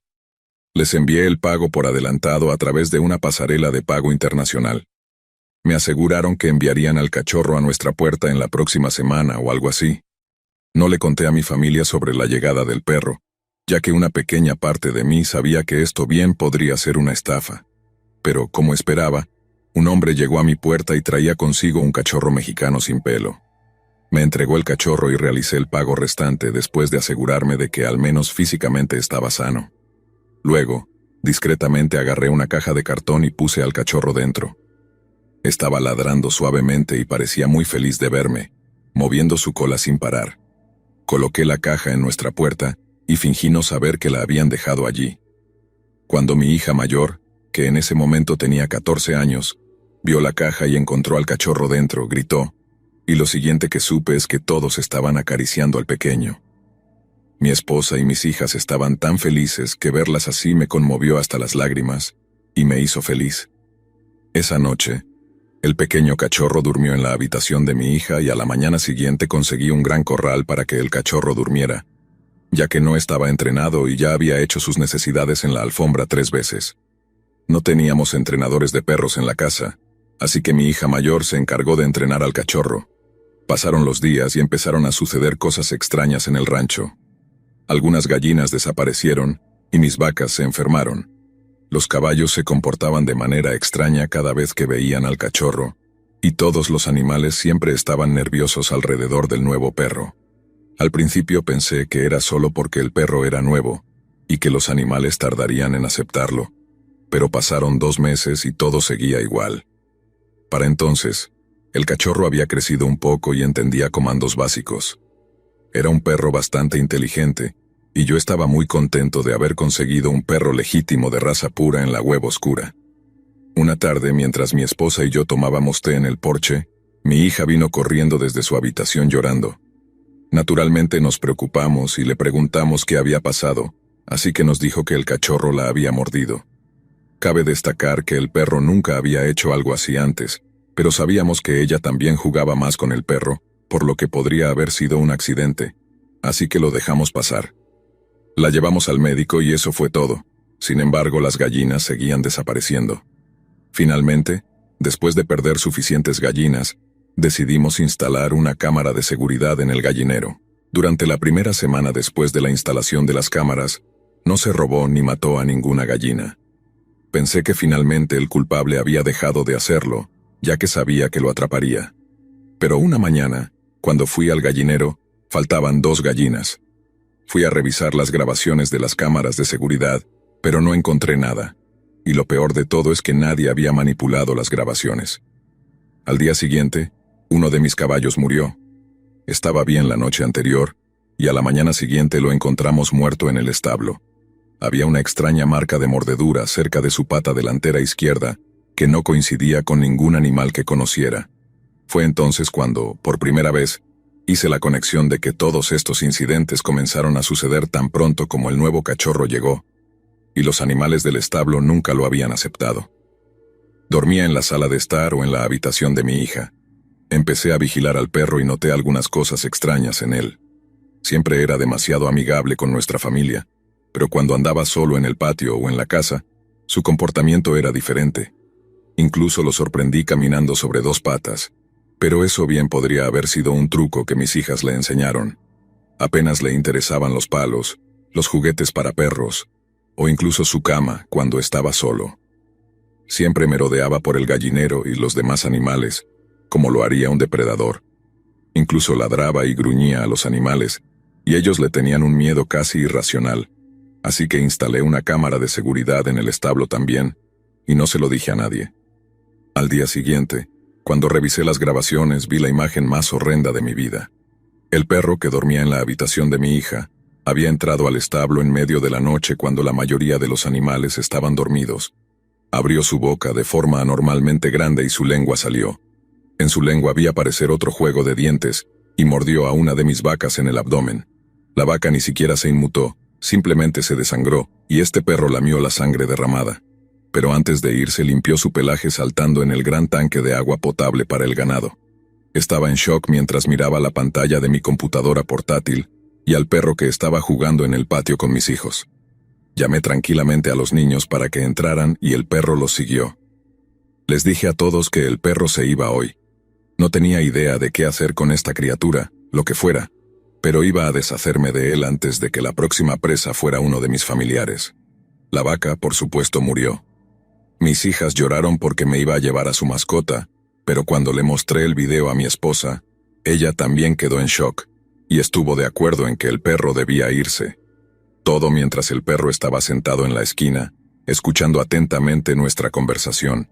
Les envié el pago por adelantado a través de una pasarela de pago internacional. Me aseguraron que enviarían al cachorro a nuestra puerta en la próxima semana o algo así. No le conté a mi familia sobre la llegada del perro, ya que una pequeña parte de mí sabía que esto bien podría ser una estafa. Pero, como esperaba, un hombre llegó a mi puerta y traía consigo un cachorro mexicano sin pelo. Me entregó el cachorro y realicé el pago restante después de asegurarme de que al menos físicamente estaba sano. Luego, discretamente agarré una caja de cartón y puse al cachorro dentro. Estaba ladrando suavemente y parecía muy feliz de verme, moviendo su cola sin parar. Coloqué la caja en nuestra puerta y fingí no saber que la habían dejado allí. Cuando mi hija mayor, que en ese momento tenía 14 años, vio la caja y encontró al cachorro dentro, gritó, y lo siguiente que supe es que todos estaban acariciando al pequeño. Mi esposa y mis hijas estaban tan felices que verlas así me conmovió hasta las lágrimas, y me hizo feliz. Esa noche, el pequeño cachorro durmió en la habitación de mi hija y a la mañana siguiente conseguí un gran corral para que el cachorro durmiera, ya que no estaba entrenado y ya había hecho sus necesidades en la alfombra 3 veces. No teníamos entrenadores de perros en la casa, así que mi hija mayor se encargó de entrenar al cachorro. Pasaron los días y empezaron a suceder cosas extrañas en el rancho. Algunas gallinas desaparecieron y mis vacas se enfermaron. Los caballos se comportaban de manera extraña cada vez que veían al cachorro, y todos los animales siempre estaban nerviosos alrededor del nuevo perro. Al principio pensé que era solo porque el perro era nuevo, y que los animales tardarían en aceptarlo, pero pasaron 2 meses y todo seguía igual. Para entonces, el cachorro había crecido un poco y entendía comandos básicos. Era un perro bastante inteligente, y yo estaba muy contento de haber conseguido un perro legítimo de raza pura en la Huevo Oscura. Una tarde, mientras mi esposa y yo tomábamos té en el porche, mi hija vino corriendo desde su habitación llorando. Naturalmente nos preocupamos y le preguntamos qué había pasado, así que nos dijo que el cachorro la había mordido. Cabe destacar que el perro nunca había hecho algo así antes, pero sabíamos que ella también jugaba más con el perro, por lo que podría haber sido un accidente, así que lo dejamos pasar. La llevamos al médico y eso fue todo. Sin embargo, las gallinas seguían desapareciendo. Finalmente, después de perder suficientes gallinas, decidimos instalar una cámara de seguridad en el gallinero. Durante la primera semana después de la instalación de las cámaras, no se robó ni mató a ninguna gallina. Pensé que finalmente el culpable había dejado de hacerlo, ya que sabía que lo atraparía. Pero una mañana, cuando fui al gallinero, faltaban 2 gallinas. Fui a revisar las grabaciones de las cámaras de seguridad, pero no encontré nada. Y lo peor de todo es que nadie había manipulado las grabaciones. Al día siguiente, uno de mis caballos murió. Estaba bien la noche anterior, y a la mañana siguiente lo encontramos muerto en el establo. Había una extraña marca de mordedura cerca de su pata delantera izquierda, que no coincidía con ningún animal que conociera. Fue entonces cuando, por primera vez, hice la conexión de que todos estos incidentes comenzaron a suceder tan pronto como el nuevo cachorro llegó, y los animales del establo nunca lo habían aceptado. Dormía en la sala de estar o en la habitación de mi hija. Empecé a vigilar al perro y noté algunas cosas extrañas en él. Siempre era demasiado amigable con nuestra familia, pero cuando andaba solo en el patio o en la casa, su comportamiento era diferente. Incluso lo sorprendí caminando sobre 2 patas, pero eso bien podría haber sido un truco que mis hijas le enseñaron. Apenas le interesaban los palos, los juguetes para perros, o incluso su cama cuando estaba solo. Siempre merodeaba por el gallinero y los demás animales, como lo haría un depredador. Incluso ladraba y gruñía a los animales, y ellos le tenían un miedo casi irracional. Así que instalé una cámara de seguridad en el establo también, y no se lo dije a nadie. Al día siguiente, cuando revisé las grabaciones, vi la imagen más horrenda de mi vida. El perro que dormía en la habitación de mi hija había entrado al establo en medio de la noche cuando la mayoría de los animales estaban dormidos. Abrió su boca de forma anormalmente grande y su lengua salió. En su lengua vi aparecer otro juego de dientes y mordió a una de mis vacas en el abdomen. La vaca ni siquiera se inmutó, simplemente se desangró, y este perro lamió la sangre derramada. Pero antes de irse limpió su pelaje saltando en el gran tanque de agua potable para el ganado. Estaba en shock mientras miraba la pantalla de mi computadora portátil y al perro que estaba jugando en el patio con mis hijos. Llamé tranquilamente a los niños para que entraran y el perro los siguió. Les dije a todos que el perro se iba hoy. No tenía idea de qué hacer con esta criatura, lo que fuera, pero iba a deshacerme de él antes de que la próxima presa fuera uno de mis familiares. La vaca, por supuesto, murió. Mis hijas lloraron porque me iba a llevar a su mascota, pero cuando le mostré el video a mi esposa, ella también quedó en shock, y estuvo de acuerdo en que el perro debía irse. Todo mientras el perro estaba sentado en la esquina, escuchando atentamente nuestra conversación.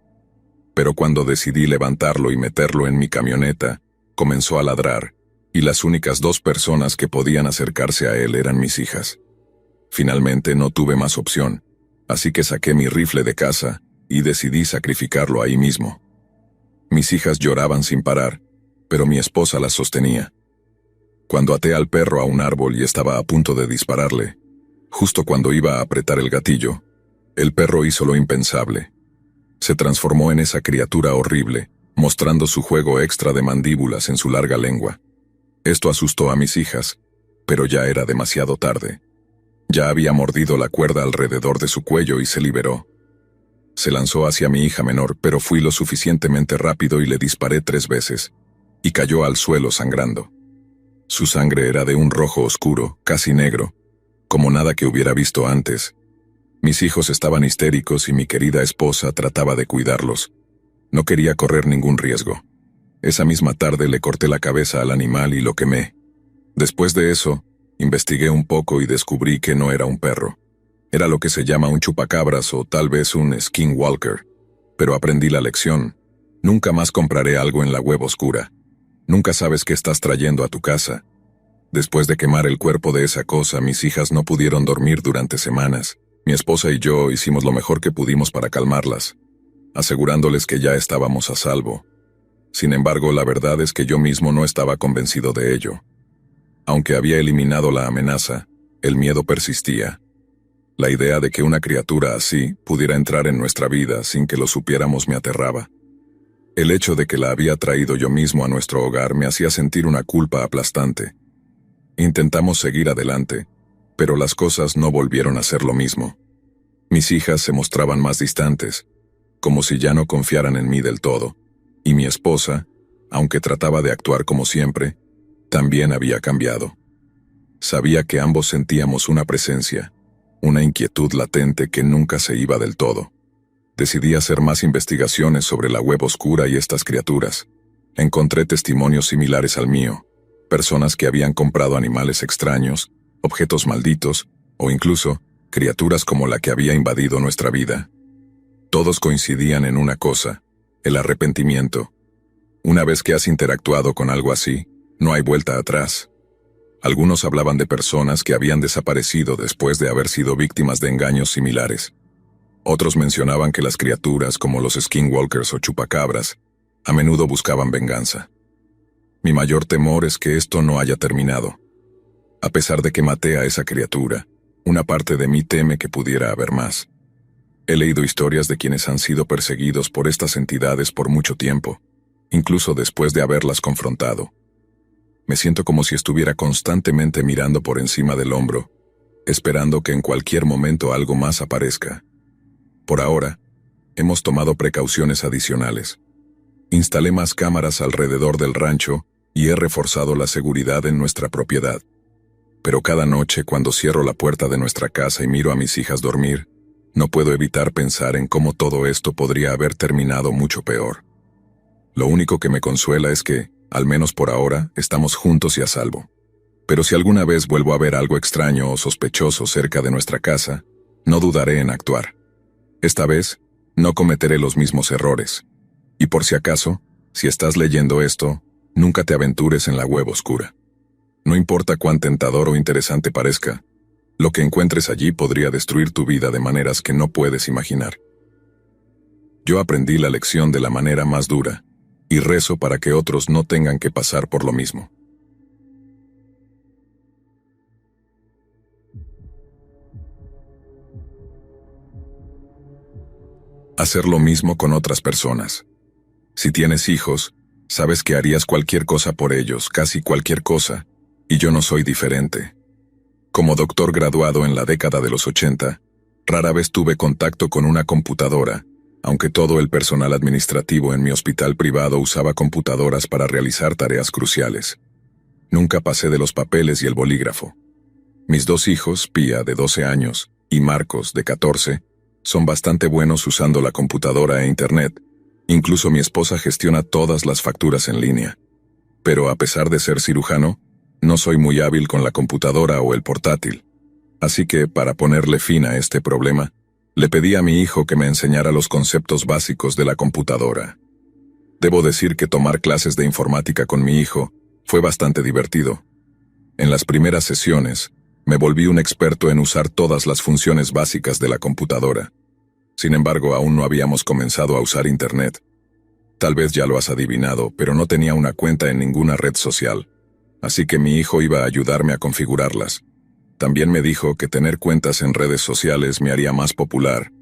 Pero cuando decidí levantarlo y meterlo en mi camioneta, comenzó a ladrar, y las únicas 2 personas que podían acercarse a él eran mis hijas. Finalmente no tuve más opción, así que saqué mi rifle de caza y decidí sacrificarlo ahí mismo. Mis hijas lloraban sin parar, pero mi esposa las sostenía. Cuando até al perro a un árbol y estaba a punto de dispararle, justo cuando iba a apretar el gatillo, el perro hizo lo impensable. Se transformó en esa criatura horrible, mostrando su juego extra de mandíbulas en su larga lengua. Esto asustó a mis hijas, pero ya era demasiado tarde. Ya había mordido la cuerda alrededor de su cuello y se liberó. Se lanzó hacia mi hija menor, pero fui lo suficientemente rápido y le disparé 3 veces, y cayó al suelo sangrando. Su sangre era de un rojo oscuro, casi negro, como nada que hubiera visto antes. Mis hijos estaban histéricos y mi querida esposa trataba de cuidarlos. No quería correr ningún riesgo. Esa misma tarde le corté la cabeza al animal y lo quemé. Después de eso, investigué un poco y descubrí que no era un perro. Era lo que se llama un chupacabras o tal vez un skinwalker. Pero aprendí la lección. Nunca más compraré algo en la web oscura. Nunca sabes qué estás trayendo a tu casa. Después de quemar el cuerpo de esa cosa, mis hijas no pudieron dormir durante semanas. Mi esposa y yo hicimos lo mejor que pudimos para calmarlas, asegurándoles que ya estábamos a salvo. Sin embargo, la verdad es que yo mismo no estaba convencido de ello. Aunque había eliminado la amenaza, el miedo persistía. La idea de que una criatura así pudiera entrar en nuestra vida sin que lo supiéramos me aterraba. El hecho de que la había traído yo mismo a nuestro hogar me hacía sentir una culpa aplastante. Intentamos seguir adelante, pero las cosas no volvieron a ser lo mismo. Mis hijas se mostraban más distantes, como si ya no confiaran en mí del todo, y mi esposa, aunque trataba de actuar como siempre, también había cambiado. Sabía que ambos sentíamos una presencia, una inquietud latente que nunca se iba del todo. Decidí hacer más investigaciones sobre la web oscura y estas criaturas. Encontré testimonios similares al mío, personas que habían comprado animales extraños, objetos malditos, o incluso criaturas como la que había invadido nuestra vida. Todos coincidían en una cosa: el arrepentimiento. Una vez que has interactuado con algo así, no hay vuelta atrás. Algunos hablaban de personas que habían desaparecido después de haber sido víctimas de engaños similares. Otros mencionaban que las criaturas como los skinwalkers o chupacabras a menudo buscaban venganza. Mi mayor temor es que esto no haya terminado. A pesar de que maté a esa criatura, una parte de mí teme que pudiera haber más. He leído historias de quienes han sido perseguidos por estas entidades por mucho tiempo, incluso después de haberlas confrontado. Me siento como si estuviera constantemente mirando por encima del hombro, esperando que en cualquier momento algo más aparezca. Por ahora, hemos tomado precauciones adicionales. Instalé más cámaras alrededor del rancho y he reforzado la seguridad en nuestra propiedad. Pero cada noche, cuando cierro la puerta de nuestra casa y miro a mis hijas dormir, no puedo evitar pensar en cómo todo esto podría haber terminado mucho peor. Lo único que me consuela es que, al menos por ahora, estamos juntos y a salvo. Pero si alguna vez vuelvo a ver algo extraño o sospechoso cerca de nuestra casa, no dudaré en actuar. Esta vez, no cometeré los mismos errores. Y por si acaso, si estás leyendo esto, nunca te aventures en la web oscura. No importa cuán tentador o interesante parezca, lo que encuentres allí podría destruir tu vida de maneras que no puedes imaginar. Yo aprendí la lección de la manera más dura, y rezo para que otros no tengan que pasar por lo mismo. Hacer lo mismo con otras personas. Si tienes hijos, sabes que harías cualquier cosa por ellos, casi cualquier cosa, y yo no soy diferente. Como doctor graduado en la década de los 80, rara vez tuve contacto con una computadora, aunque todo el personal administrativo en mi hospital privado usaba computadoras para realizar tareas cruciales. Nunca pasé de los papeles y el bolígrafo. Mis 2 hijos, Pia, de 12 años, y Marcos, de 14, son bastante buenos usando la computadora e internet. Incluso mi esposa gestiona todas las facturas en línea. Pero a pesar de ser cirujano, no soy muy hábil con la computadora o el portátil. Así que, para ponerle fin a este problema, le pedí a mi hijo que me enseñara los conceptos básicos de la computadora. Debo decir que tomar clases de informática con mi hijo fue bastante divertido. En las primeras sesiones, me volví un experto en usar todas las funciones básicas de la computadora. Sin embargo, aún no habíamos comenzado a usar Internet. Tal vez ya lo has adivinado, pero no tenía una cuenta en ninguna red social. Así que mi hijo iba a ayudarme a configurarlas. También me dijo que tener cuentas en redes sociales me haría más popular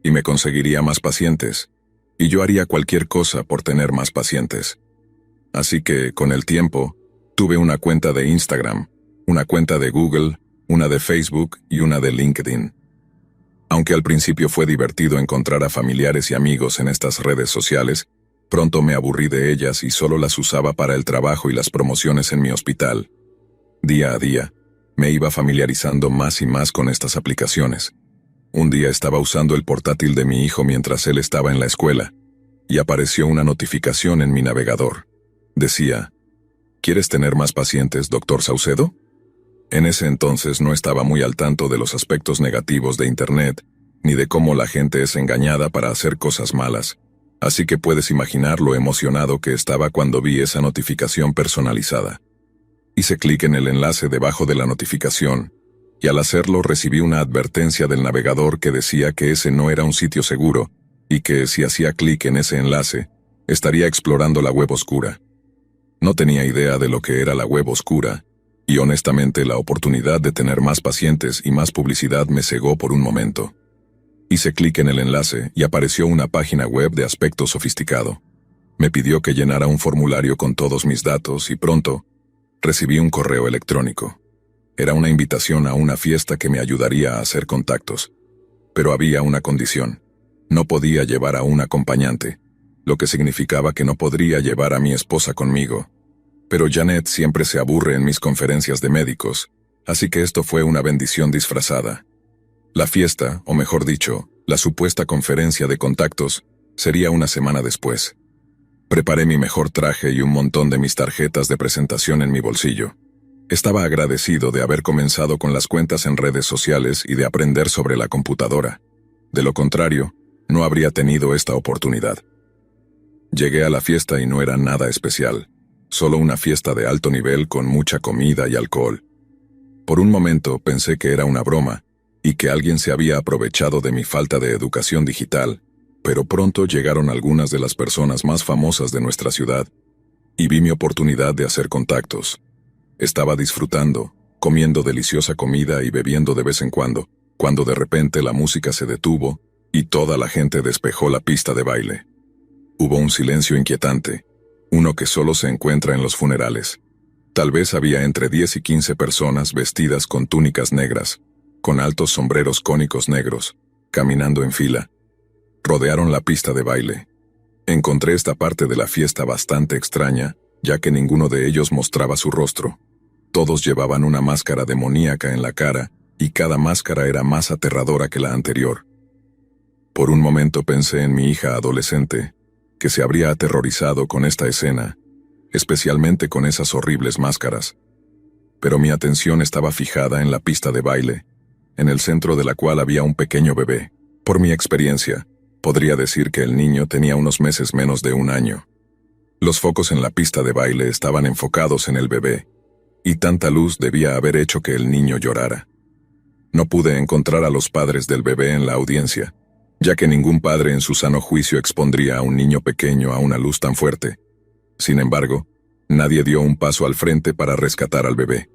y me conseguiría más pacientes, y yo haría cualquier cosa por tener más pacientes. Así que, con el tiempo, tuve una cuenta de Instagram, una cuenta de Google, una de Facebook y una de LinkedIn. Aunque al principio fue divertido encontrar a familiares y amigos en estas redes sociales, pronto me aburrí de ellas y solo las usaba para el trabajo y las promociones en mi hospital. Día a día, me iba familiarizando más y más con estas aplicaciones. Un día estaba usando el portátil de mi hijo mientras él estaba en la escuela, y apareció una notificación en mi navegador. Decía: ¿quieres tener más pacientes, Dr. Saucedo? En ese entonces no estaba muy al tanto de los aspectos negativos de Internet, ni de cómo la gente es engañada para hacer cosas malas, así que puedes imaginar lo emocionado que estaba cuando vi esa notificación personalizada. Hice clic en el enlace debajo de la notificación, y al hacerlo recibí una advertencia del navegador que decía que ese no era un sitio seguro, y que si hacía clic en ese enlace, estaría explorando la web oscura. No tenía idea de lo que era la web oscura, y honestamente la oportunidad de tener más pacientes y más publicidad me cegó por un momento. Hice clic en el enlace y apareció una página web de aspecto sofisticado. Me pidió que llenara un formulario con todos mis datos y pronto recibí un correo electrónico. Era una invitación a una fiesta que me ayudaría a hacer contactos. Pero había una condición: no podía llevar a un acompañante, lo que significaba que no podría llevar a mi esposa conmigo. Pero Janet siempre se aburre en mis conferencias de médicos, así que esto fue una bendición disfrazada. La fiesta, o mejor dicho, la supuesta conferencia de contactos, sería una semana después. Preparé mi mejor traje y un montón de mis tarjetas de presentación en mi bolsillo. Estaba agradecido de haber comenzado con las cuentas en redes sociales y de aprender sobre la computadora. De lo contrario, no habría tenido esta oportunidad. Llegué a la fiesta y no era nada especial. Solo una fiesta de alto nivel con mucha comida y alcohol. Por un momento pensé que era una broma, y que alguien se había aprovechado de mi falta de educación digital, pero pronto llegaron algunas de las personas más famosas de nuestra ciudad, y vi mi oportunidad de hacer contactos. Estaba disfrutando, comiendo deliciosa comida y bebiendo de vez en cuando de repente la música se detuvo, y toda la gente despejó la pista de baile. Hubo un silencio inquietante, uno que solo se encuentra en los funerales. Tal vez había entre 10 y 15 personas vestidas con túnicas negras, con altos sombreros cónicos negros, caminando en fila. Rodearon la pista de baile. Encontré esta parte de la fiesta bastante extraña, ya que ninguno de ellos mostraba su rostro. Todos llevaban una máscara demoníaca en la cara, y cada máscara era más aterradora que la anterior. Por un momento pensé en mi hija adolescente, que se habría aterrorizado con esta escena, especialmente con esas horribles máscaras. Pero mi atención estaba fijada en la pista de baile, en el centro de la cual había un pequeño bebé. Por mi experiencia, podría decir que el niño tenía unos meses menos de un año. Los focos en la pista de baile estaban enfocados en el bebé, y tanta luz debía haber hecho que el niño llorara. No pude encontrar a los padres del bebé en la audiencia, ya que ningún padre en su sano juicio expondría a un niño pequeño a una luz tan fuerte. Sin embargo, nadie dio un paso al frente para rescatar al bebé.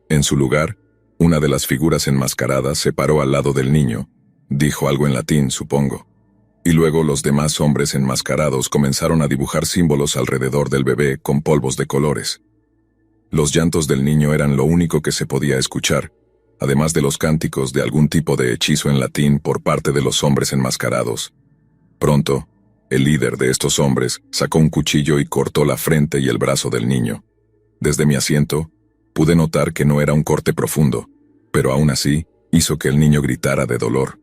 En su lugar, una de las figuras enmascaradas se paró al lado del niño, dijo algo en latín, supongo, y luego los demás hombres enmascarados comenzaron a dibujar símbolos alrededor del bebé con polvos de colores. Los llantos del niño eran lo único que se podía escuchar, además de los cánticos de algún tipo de hechizo en latín por parte de los hombres enmascarados. Pronto, el líder de estos hombres sacó un cuchillo y cortó la frente y el brazo del niño. Desde mi asiento, pude notar que no era un corte profundo, pero aún así, hizo que el niño gritara de dolor.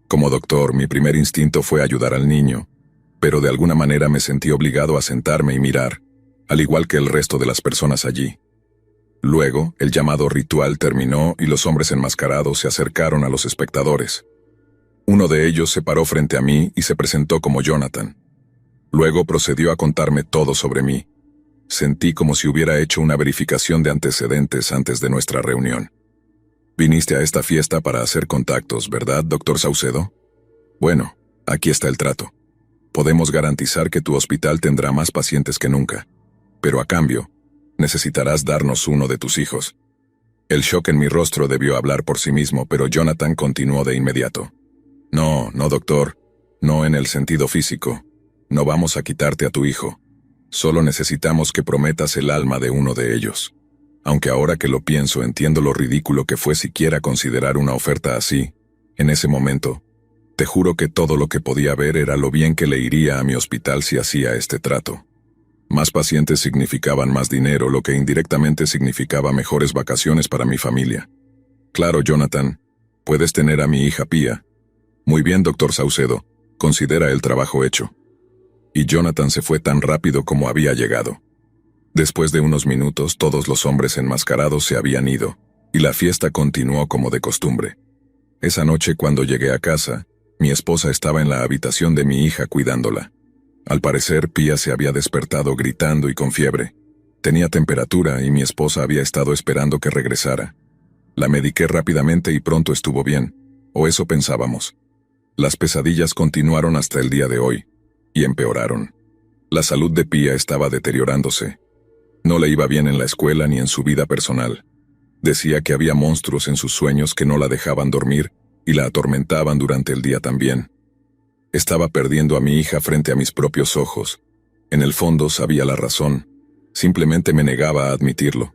Como doctor, mi primer instinto fue ayudar al niño, pero de alguna manera me sentí obligado a sentarme y mirar, al igual que el resto de las personas allí. Luego, el llamado ritual terminó y los hombres enmascarados se acercaron a los espectadores. Uno de ellos se paró frente a mí y se presentó como Jonathan. Luego procedió a contarme todo sobre mí. Sentí como si hubiera hecho una verificación de antecedentes antes de nuestra reunión. Viniste a esta fiesta para hacer contactos, ¿verdad, Dr. Saucedo? Bueno, aquí está el trato. Podemos garantizar que tu hospital tendrá más pacientes que nunca, pero a cambio, necesitarás darnos uno de tus hijos. El shock en mi rostro debió hablar por sí mismo, pero Jonathan continuó de inmediato. No, doctor, no en el sentido físico. No vamos a quitarte a tu hijo. Solo necesitamos que prometas el alma de uno de ellos. Aunque ahora que lo pienso entiendo lo ridículo que fue siquiera considerar una oferta así, En ese momento, te juro que todo lo que podía ver era lo bien que le iría a mi hospital si hacía este trato. Más pacientes significaban más dinero, lo que indirectamente significaba mejores vacaciones para mi familia. Claro, Jonathan, puedes tener a mi hija Pía. Muy bien, doctor Saucedo, considera el trabajo hecho. Y Jonathan se fue tan rápido como había llegado. Después de unos minutos, todos los hombres enmascarados se habían ido, y la fiesta continuó como de costumbre. Esa noche, cuando llegué a casa, mi esposa estaba en la habitación de mi hija cuidándola. Al parecer, Pía se había despertado gritando y con fiebre. Tenía temperatura y mi esposa había estado esperando que regresara. La mediqué rápidamente y pronto estuvo bien, o eso pensábamos. Las pesadillas continuaron hasta el día de hoy, y empeoraron. La salud de Pía estaba deteriorándose. No le iba bien en la escuela ni en su vida personal. Decía que había monstruos en sus sueños que no la dejaban dormir y la atormentaban durante el día también. Estaba perdiendo a mi hija frente a mis propios ojos. En el fondo sabía la razón, simplemente me negaba a admitirlo.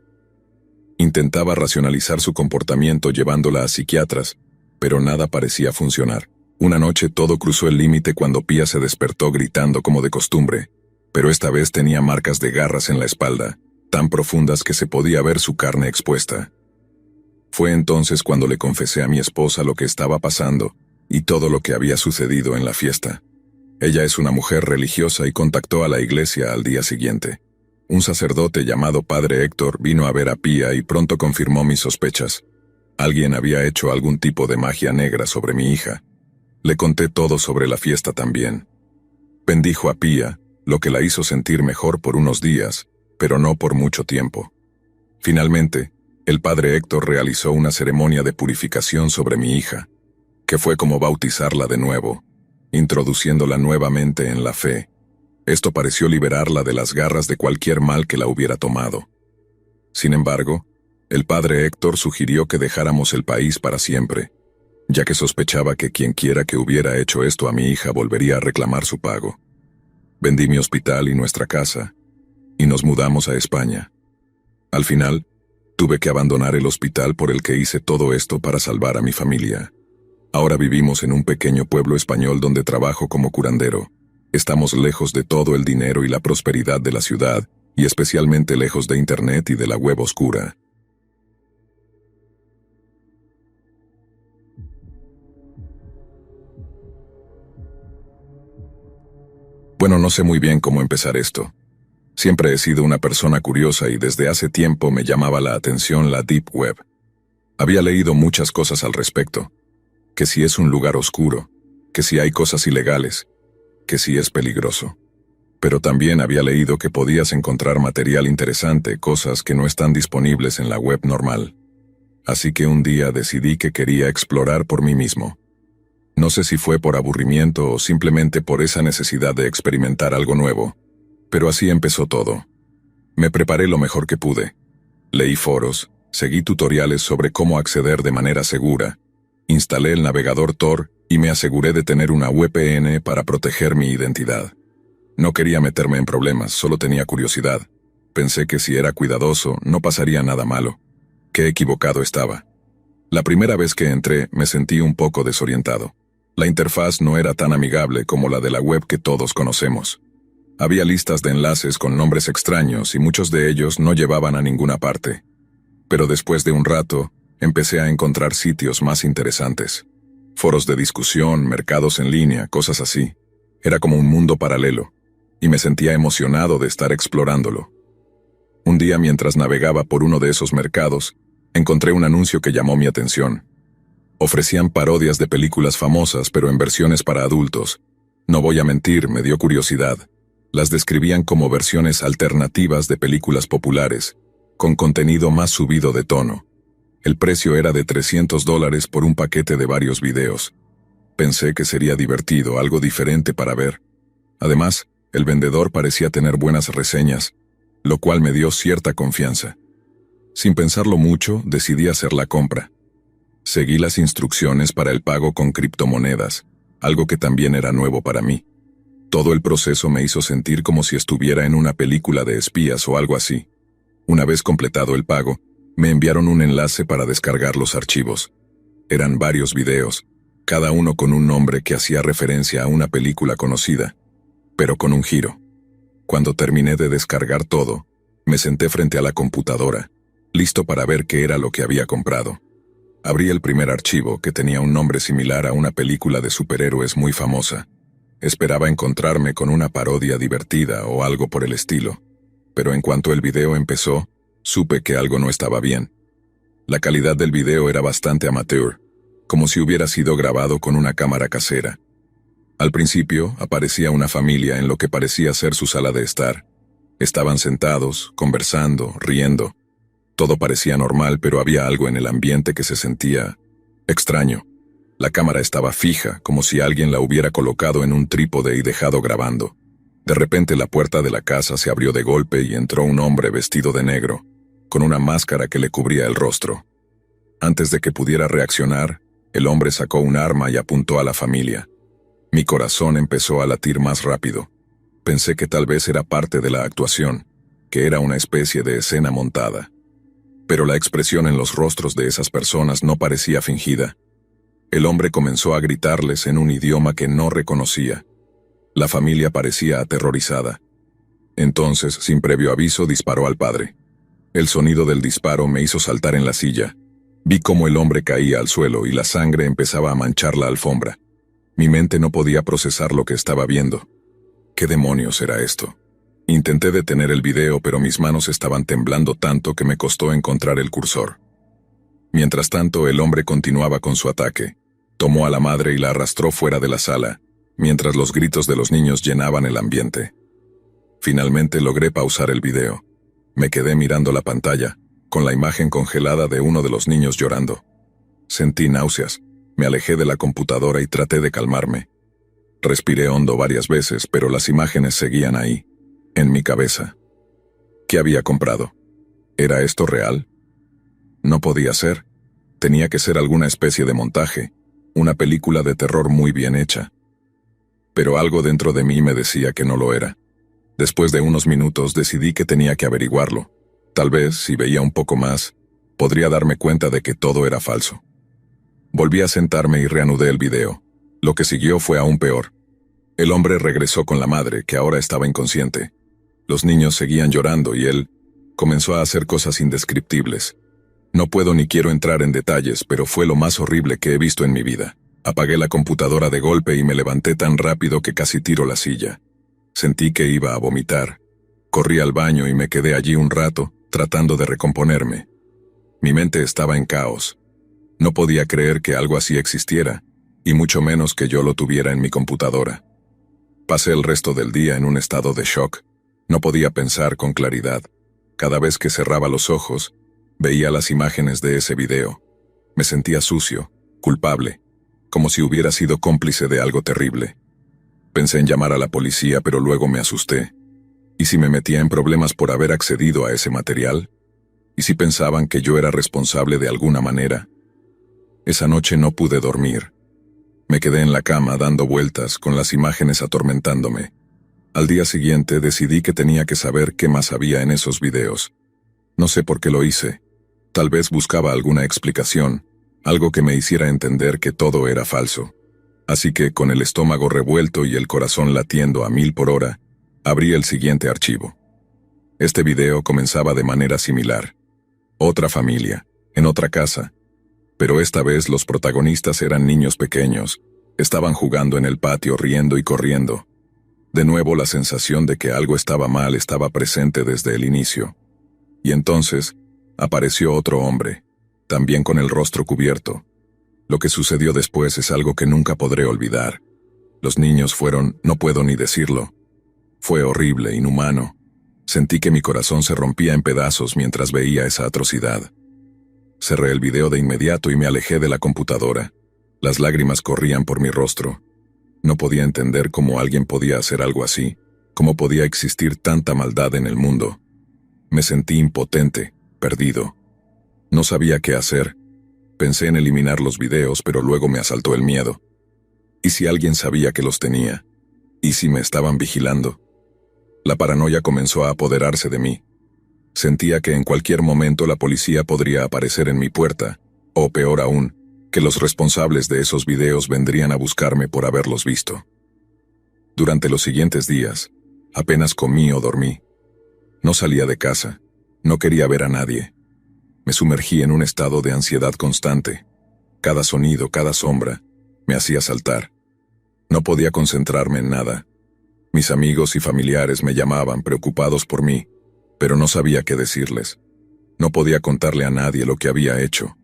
Intentaba racionalizar su comportamiento llevándola a psiquiatras, pero nada parecía funcionar. Una noche todo cruzó el límite cuando Pía se despertó gritando como de costumbre, pero esta vez tenía marcas de garras en la espalda, tan profundas que se podía ver su carne expuesta. Fue entonces cuando le confesé a mi esposa lo que estaba pasando y todo lo que había sucedido en la fiesta. Ella es una mujer religiosa y contactó a la iglesia al día siguiente. Un sacerdote llamado Padre Héctor vino a ver a Pía y pronto confirmó mis sospechas. Alguien había hecho algún tipo de magia negra sobre mi hija. Le conté todo sobre la fiesta también. Bendijo a Pía, lo que la hizo sentir mejor por unos días, pero no por mucho tiempo. Finalmente, el Padre Héctor realizó una ceremonia de purificación sobre mi hija, que fue como bautizarla de nuevo, introduciéndola nuevamente en la fe. Esto pareció liberarla de las garras de cualquier mal que la hubiera tomado. Sin embargo, el Padre Héctor sugirió que dejáramos el país para siempre, ya que sospechaba que quienquiera que hubiera hecho esto a mi hija volvería a reclamar su pago. Vendí mi hospital y nuestra casa, y nos mudamos a España. Al final, tuve que abandonar el hospital por el que hice todo esto para salvar a mi familia. Ahora vivimos en un pequeño pueblo español donde trabajo como curandero. Estamos lejos de todo el dinero y la prosperidad de la ciudad, y especialmente lejos de Internet y de la web oscura. Bueno, no sé muy bien cómo empezar esto. Siempre he sido una persona curiosa y desde hace tiempo me llamaba la atención la Deep Web. Había leído muchas cosas al respecto. Que si es un lugar oscuro, que si hay cosas ilegales, que si es peligroso. Pero también había leído que podías encontrar material interesante, cosas que no están disponibles en la web normal. Así que un día decidí que quería explorar por mí mismo. No sé si fue por aburrimiento o simplemente por esa necesidad de experimentar algo nuevo, pero así empezó todo. Me preparé lo mejor que pude. Leí foros, seguí tutoriales sobre cómo acceder de manera segura, instalé el navegador Tor y me aseguré de tener una VPN para proteger mi identidad. No quería meterme en problemas, solo tenía curiosidad. Pensé que si era cuidadoso, no pasaría nada malo. Qué equivocado estaba. La primera vez que entré, me sentí un poco desorientado. La interfaz no era tan amigable como la de la web que todos conocemos. Había listas de enlaces con nombres extraños y muchos de ellos no llevaban a ninguna parte. Pero después de un rato, empecé a encontrar sitios más interesantes. Foros de discusión, mercados en línea, cosas así. Era como un mundo paralelo, y me sentía emocionado de estar explorándolo. Un día, mientras navegaba por uno de esos mercados, encontré un anuncio que llamó mi atención. Ofrecían parodias de películas famosas, pero en versiones para adultos. No voy a mentir, me dio curiosidad. Las describían como versiones alternativas de películas populares, con contenido más subido de tono. El precio era de $300 por un paquete de varios videos. Pensé que sería divertido, algo diferente para ver. Además, el vendedor parecía tener buenas reseñas, lo cual me dio cierta confianza. Sin pensarlo mucho, decidí hacer la compra. Seguí las instrucciones para el pago con criptomonedas, algo que también era nuevo para mí. Todo el proceso me hizo sentir como si estuviera en una película de espías o algo así. Una vez completado el pago, me enviaron un enlace para descargar los archivos. Eran varios videos, cada uno con un nombre que hacía referencia a una película conocida, pero con un giro. Cuando terminé de descargar todo, me senté frente a la computadora, listo para ver qué era lo que había comprado. Abrí el primer archivo, que tenía un nombre similar a una película de superhéroes muy famosa. Esperaba encontrarme con una parodia divertida o algo por el estilo, pero en cuanto el video empezó, supe que algo no estaba bien. La calidad del video era bastante amateur, como si hubiera sido grabado con una cámara casera. Al principio, aparecía una familia en lo que parecía ser su sala de estar. Estaban sentados, conversando, riendo. Todo parecía normal, pero había algo en el ambiente que se sentía extraño. La cámara estaba fija, como si alguien la hubiera colocado en un trípode y dejado grabando. De repente la puerta de la casa se abrió de golpe y entró un hombre vestido de negro, con una máscara que le cubría el rostro. Antes de que pudiera reaccionar, el hombre sacó un arma y apuntó a la familia. Mi corazón empezó a latir más rápido. Pensé que tal vez era parte de la actuación, que era una especie de escena montada. Pero la expresión en los rostros de esas personas no parecía fingida. El hombre comenzó a gritarles en un idioma que no reconocía. La familia parecía aterrorizada. Entonces, sin previo aviso, disparó al padre. El sonido del disparo me hizo saltar en la silla. Vi cómo el hombre caía al suelo y la sangre empezaba a manchar la alfombra. Mi mente no podía procesar lo que estaba viendo. ¿Qué demonios era esto? Intenté detener el video, pero mis manos estaban temblando tanto que me costó encontrar el cursor. Mientras tanto, el hombre continuaba con su ataque. Tomó a la madre y la arrastró fuera de la sala, mientras los gritos de los niños llenaban el ambiente. Finalmente logré pausar el video. Me quedé mirando la pantalla, con la imagen congelada de uno de los niños llorando. Sentí náuseas, me alejé de la computadora y traté de calmarme. Respiré hondo varias veces, pero las imágenes seguían ahí, en mi cabeza. ¿Qué había comprado? ¿Era esto real? No podía ser. Tenía que ser alguna especie de montaje, una película de terror muy bien hecha. Pero algo dentro de mí me decía que no lo era. Después de unos minutos decidí que tenía que averiguarlo. Tal vez, si veía un poco más, podría darme cuenta de que todo era falso. Volví a sentarme y reanudé el video. Lo que siguió fue aún peor. El hombre regresó con la madre, que ahora estaba inconsciente. Los niños seguían llorando y él comenzó a hacer cosas indescriptibles. No puedo ni quiero entrar en detalles, pero fue lo más horrible que he visto en mi vida. Apagué la computadora de golpe y me levanté tan rápido que casi tiro la silla. Sentí que iba a vomitar. Corrí al baño y me quedé allí un rato, tratando de recomponerme. Mi mente estaba en caos. No podía creer que algo así existiera, y mucho menos que yo lo tuviera en mi computadora. Pasé el resto del día en un estado de shock. No podía pensar con claridad. Cada vez que cerraba los ojos, veía las imágenes de ese video. Me sentía sucio, culpable, como si hubiera sido cómplice de algo terrible. Pensé en llamar a la policía, pero luego me asusté. ¿Y si me metía en problemas por haber accedido a ese material? ¿Y si pensaban que yo era responsable de alguna manera? Esa noche no pude dormir. Me quedé en la cama dando vueltas, con las imágenes atormentándome. Al día siguiente decidí que tenía que saber qué más había en esos videos. No sé por qué lo hice. Tal vez buscaba alguna explicación, algo que me hiciera entender que todo era falso. Así que, con el estómago revuelto y el corazón latiendo a 1000 por hora, abrí el siguiente archivo. Este video comenzaba de manera similar. Otra familia, en otra casa. Pero esta vez los protagonistas eran niños pequeños. Estaban jugando en el patio, riendo y corriendo. De nuevo la sensación de que algo estaba mal estaba presente desde el inicio. Y entonces, apareció otro hombre, también con el rostro cubierto. Lo que sucedió después es algo que nunca podré olvidar. Los niños fueron, no puedo ni decirlo. Fue horrible, inhumano. Sentí que mi corazón se rompía en pedazos mientras veía esa atrocidad. Cerré el video de inmediato y me alejé de la computadora. Las lágrimas corrían por mi rostro. No podía entender cómo alguien podía hacer algo así, cómo podía existir tanta maldad en el mundo. Me sentí impotente, perdido. No sabía qué hacer. Pensé en eliminar los videos, pero luego me asaltó el miedo. ¿Y si alguien sabía que los tenía? ¿Y si me estaban vigilando? La paranoia comenzó a apoderarse de mí. Sentía que en cualquier momento la policía podría aparecer en mi puerta, o peor aún, que los responsables de esos videos vendrían a buscarme por haberlos visto. Durante los siguientes días, apenas comí o dormí. No salía de casa, no quería ver a nadie. Me sumergí en un estado de ansiedad constante. Cada sonido, cada sombra, me hacía saltar. No podía concentrarme en nada. Mis amigos y familiares me llamaban preocupados por mí, pero no sabía qué decirles. No podía contarle a nadie lo que había hecho.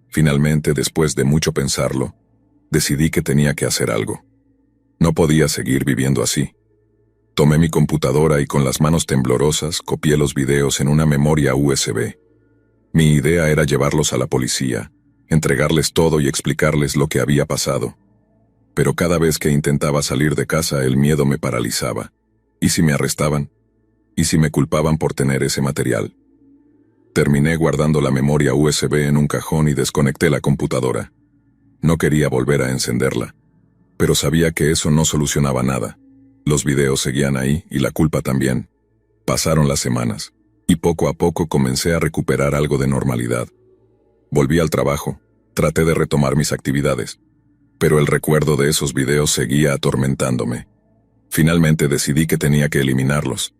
Finalmente, después de mucho pensarlo, decidí que tenía que hacer algo. No podía seguir viviendo así. Tomé mi computadora y con las manos temblorosas copié los videos en una memoria USB. Mi idea era llevarlos a la policía, entregarles todo y explicarles lo que había pasado. Pero cada vez que intentaba salir de casa el miedo me paralizaba. ¿Y si me arrestaban? ¿Y si me culpaban por tener ese material? Terminé guardando la memoria USB en un cajón y desconecté la computadora. No quería volver a encenderla, pero sabía que eso no solucionaba nada. Los videos seguían ahí y la culpa también. Pasaron las semanas, y poco a poco comencé a recuperar algo de normalidad. Volví al trabajo, traté de retomar mis actividades, pero el recuerdo de esos videos seguía atormentándome. Finalmente decidí que tenía que eliminarlos.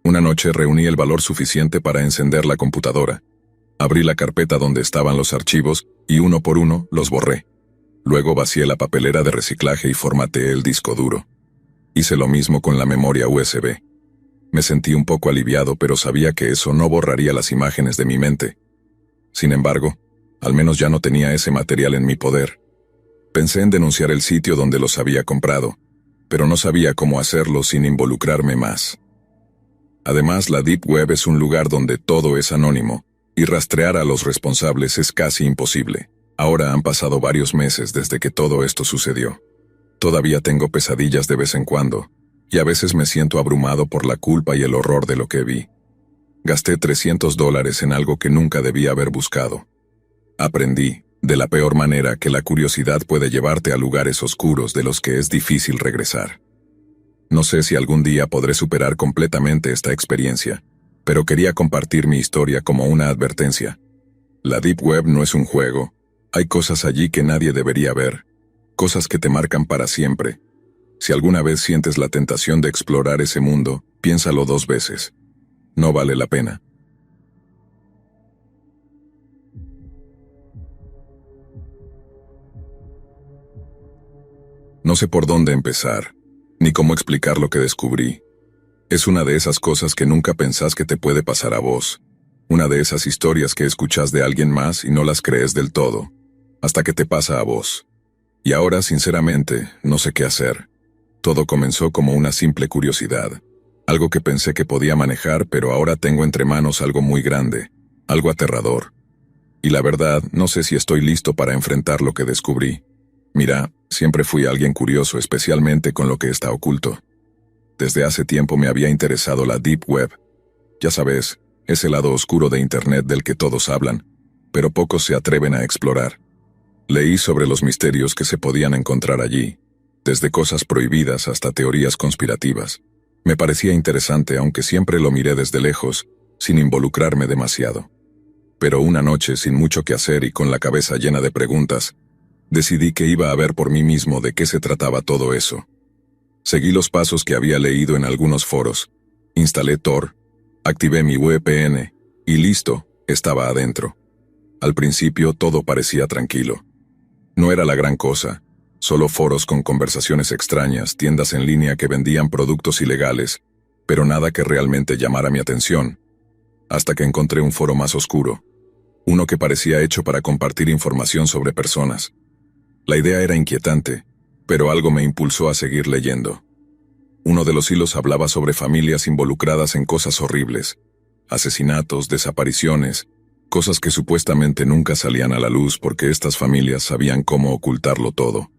Una noche reuní el valor suficiente para encender la computadora. Abrí la carpeta donde estaban los archivos y uno por uno los borré. Luego vacié la papelera de reciclaje y formateé el disco duro. Hice lo mismo con la memoria USB. Me sentí un poco aliviado, pero sabía que eso no borraría las imágenes de mi mente. Sin embargo, al menos ya no tenía ese material en mi poder. Pensé en denunciar el sitio donde los había comprado, pero no sabía cómo hacerlo sin involucrarme más. Además, la Deep Web es un lugar donde todo es anónimo, y rastrear a los responsables es casi imposible. Ahora han pasado varios meses desde que todo esto sucedió. Todavía tengo pesadillas de vez en cuando, y a veces me siento abrumado por la culpa y el horror de lo que vi. Gasté $300 en algo que nunca debía haber buscado. Aprendí, de la peor manera, que la curiosidad puede llevarte a lugares oscuros de los que es difícil regresar. No sé si algún día podré superar completamente esta experiencia, pero quería compartir mi historia como una advertencia. La Deep Web no es un juego. Hay cosas allí que nadie debería ver, cosas que te marcan para siempre. Si alguna vez sientes la tentación de explorar ese mundo, piénsalo 2 veces. No vale la pena. No sé por dónde empezar, ni cómo explicar lo que descubrí. Es una de esas cosas que nunca pensás que te puede pasar a vos. Una de esas historias que escuchás de alguien más y no las crees del todo, hasta que te pasa a vos. Y ahora, sinceramente, no sé qué hacer. Todo comenzó como una simple curiosidad, algo que pensé que podía manejar, pero ahora tengo entre manos algo muy grande, algo aterrador. Y la verdad, no sé si estoy listo para enfrentar lo que descubrí. Mira, siempre fui alguien curioso, especialmente con lo que está oculto. Desde hace tiempo me había interesado la Deep Web. Ya sabes, ese lado oscuro de Internet del que todos hablan, pero pocos se atreven a explorar. Leí sobre los misterios que se podían encontrar allí, desde cosas prohibidas hasta teorías conspirativas. Me parecía interesante, aunque siempre lo miré desde lejos, sin involucrarme demasiado. Pero una noche, sin mucho que hacer y con la cabeza llena de preguntas, decidí que iba a ver por mí mismo de qué se trataba todo eso. Seguí los pasos que había leído en algunos foros, instalé Tor, activé mi VPN, y listo, estaba adentro. Al principio todo parecía tranquilo. No era la gran cosa, solo foros con conversaciones extrañas, tiendas en línea que vendían productos ilegales, pero nada que realmente llamara mi atención. Hasta que encontré un foro más oscuro, uno que parecía hecho para compartir información sobre personas. La idea era inquietante, pero algo me impulsó a seguir leyendo. Uno de los hilos hablaba sobre familias involucradas en cosas horribles, asesinatos, desapariciones, cosas que supuestamente nunca salían a la luz porque estas familias sabían cómo ocultarlo todo.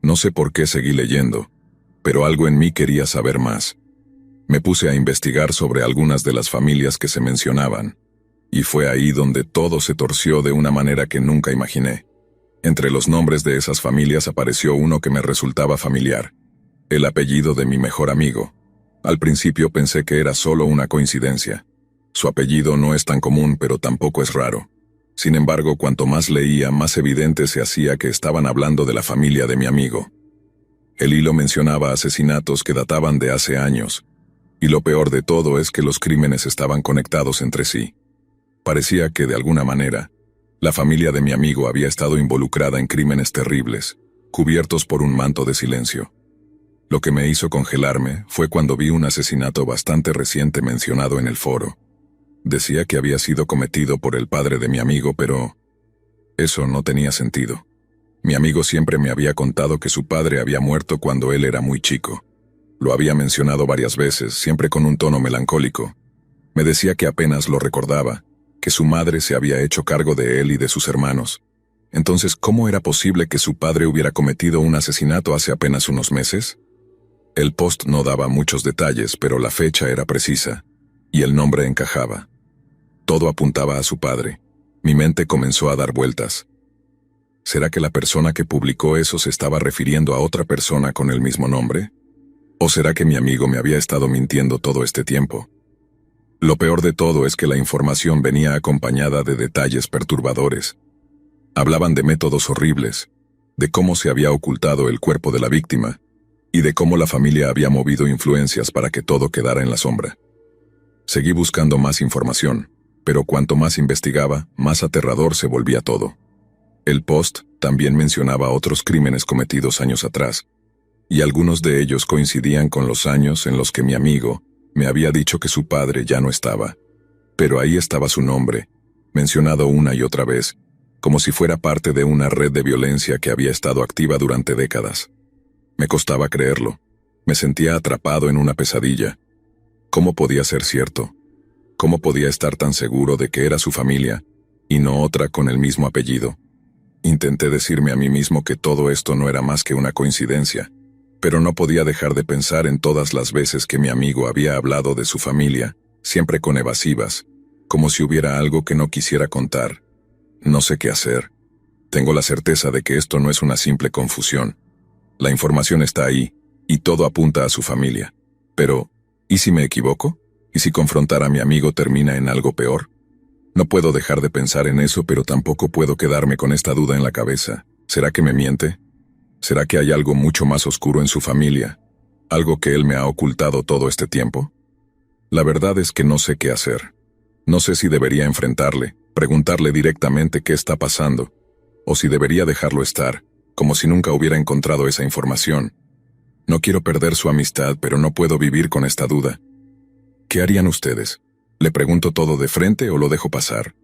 No sé por qué seguí leyendo, pero algo en mí quería saber más. Me puse a investigar sobre algunas de las familias que se mencionaban, y fue ahí donde todo se torció de una manera que nunca imaginé. Entre los nombres de esas familias apareció uno que me resultaba familiar, el apellido de mi mejor amigo. Al principio pensé que era solo una coincidencia. Su apellido no es tan común, pero tampoco es raro. Sin embargo, cuanto más leía, más evidente se hacía que estaban hablando de la familia de mi amigo. El hilo mencionaba asesinatos que databan de hace años, y lo peor de todo es que los crímenes estaban conectados entre sí. Parecía que, de alguna manera, la familia de mi amigo había estado involucrada en crímenes terribles, cubiertos por un manto de silencio. Lo que me hizo congelarme fue cuando vi un asesinato bastante reciente mencionado en el foro. Decía que había sido cometido por el padre de mi amigo, pero eso no tenía sentido. Mi amigo siempre me había contado que su padre había muerto cuando él era muy chico. Lo había mencionado varias veces, siempre con un tono melancólico. Me decía que apenas lo recordaba, que su madre se había hecho cargo de él y de sus hermanos. Entonces, ¿cómo era posible que su padre hubiera cometido un asesinato hace apenas unos meses? El post no daba muchos detalles, pero la fecha era precisa, y el nombre encajaba. Todo apuntaba a su padre. Mi mente comenzó a dar vueltas. ¿Será que la persona que publicó eso se estaba refiriendo a otra persona con el mismo nombre? ¿O será que mi amigo me había estado mintiendo todo este tiempo? Lo peor de todo es que la información venía acompañada de detalles perturbadores. Hablaban de métodos horribles, de cómo se había ocultado el cuerpo de la víctima, y de cómo la familia había movido influencias para que todo quedara en la sombra. Seguí buscando más información, pero cuanto más investigaba, más aterrador se volvía todo. El post también mencionaba otros crímenes cometidos años atrás, y algunos de ellos coincidían con los años en los que mi amigo me había dicho que su padre ya no estaba. Pero ahí estaba su nombre, mencionado una y otra vez, como si fuera parte de una red de violencia que había estado activa durante décadas. Me costaba creerlo. Me sentía atrapado en una pesadilla. ¿Cómo podía ser cierto? ¿Cómo podía estar tan seguro de que era su familia, y no otra con el mismo apellido? Intenté decirme a mí mismo que todo esto no era más que una coincidencia, pero no podía dejar de pensar en todas las veces que mi amigo había hablado de su familia, siempre con evasivas, como si hubiera algo que no quisiera contar. No sé qué hacer. Tengo la certeza de que esto no es una simple confusión. La información está ahí, y todo apunta a su familia. Pero, ¿y si me equivoco? ¿Y si confrontar a mi amigo termina en algo peor? No puedo dejar de pensar en eso, pero tampoco puedo quedarme con esta duda en la cabeza. ¿Será que me miente? ¿Será que hay algo mucho más oscuro en su familia? ¿Algo que él me ha ocultado todo este tiempo? La verdad es que no sé qué hacer. No sé si debería enfrentarle, preguntarle directamente qué está pasando, o si debería dejarlo estar, como si nunca hubiera encontrado esa información. No quiero perder su amistad, pero no puedo vivir con esta duda. ¿Qué harían ustedes? ¿Le pregunto todo de frente o lo dejo pasar?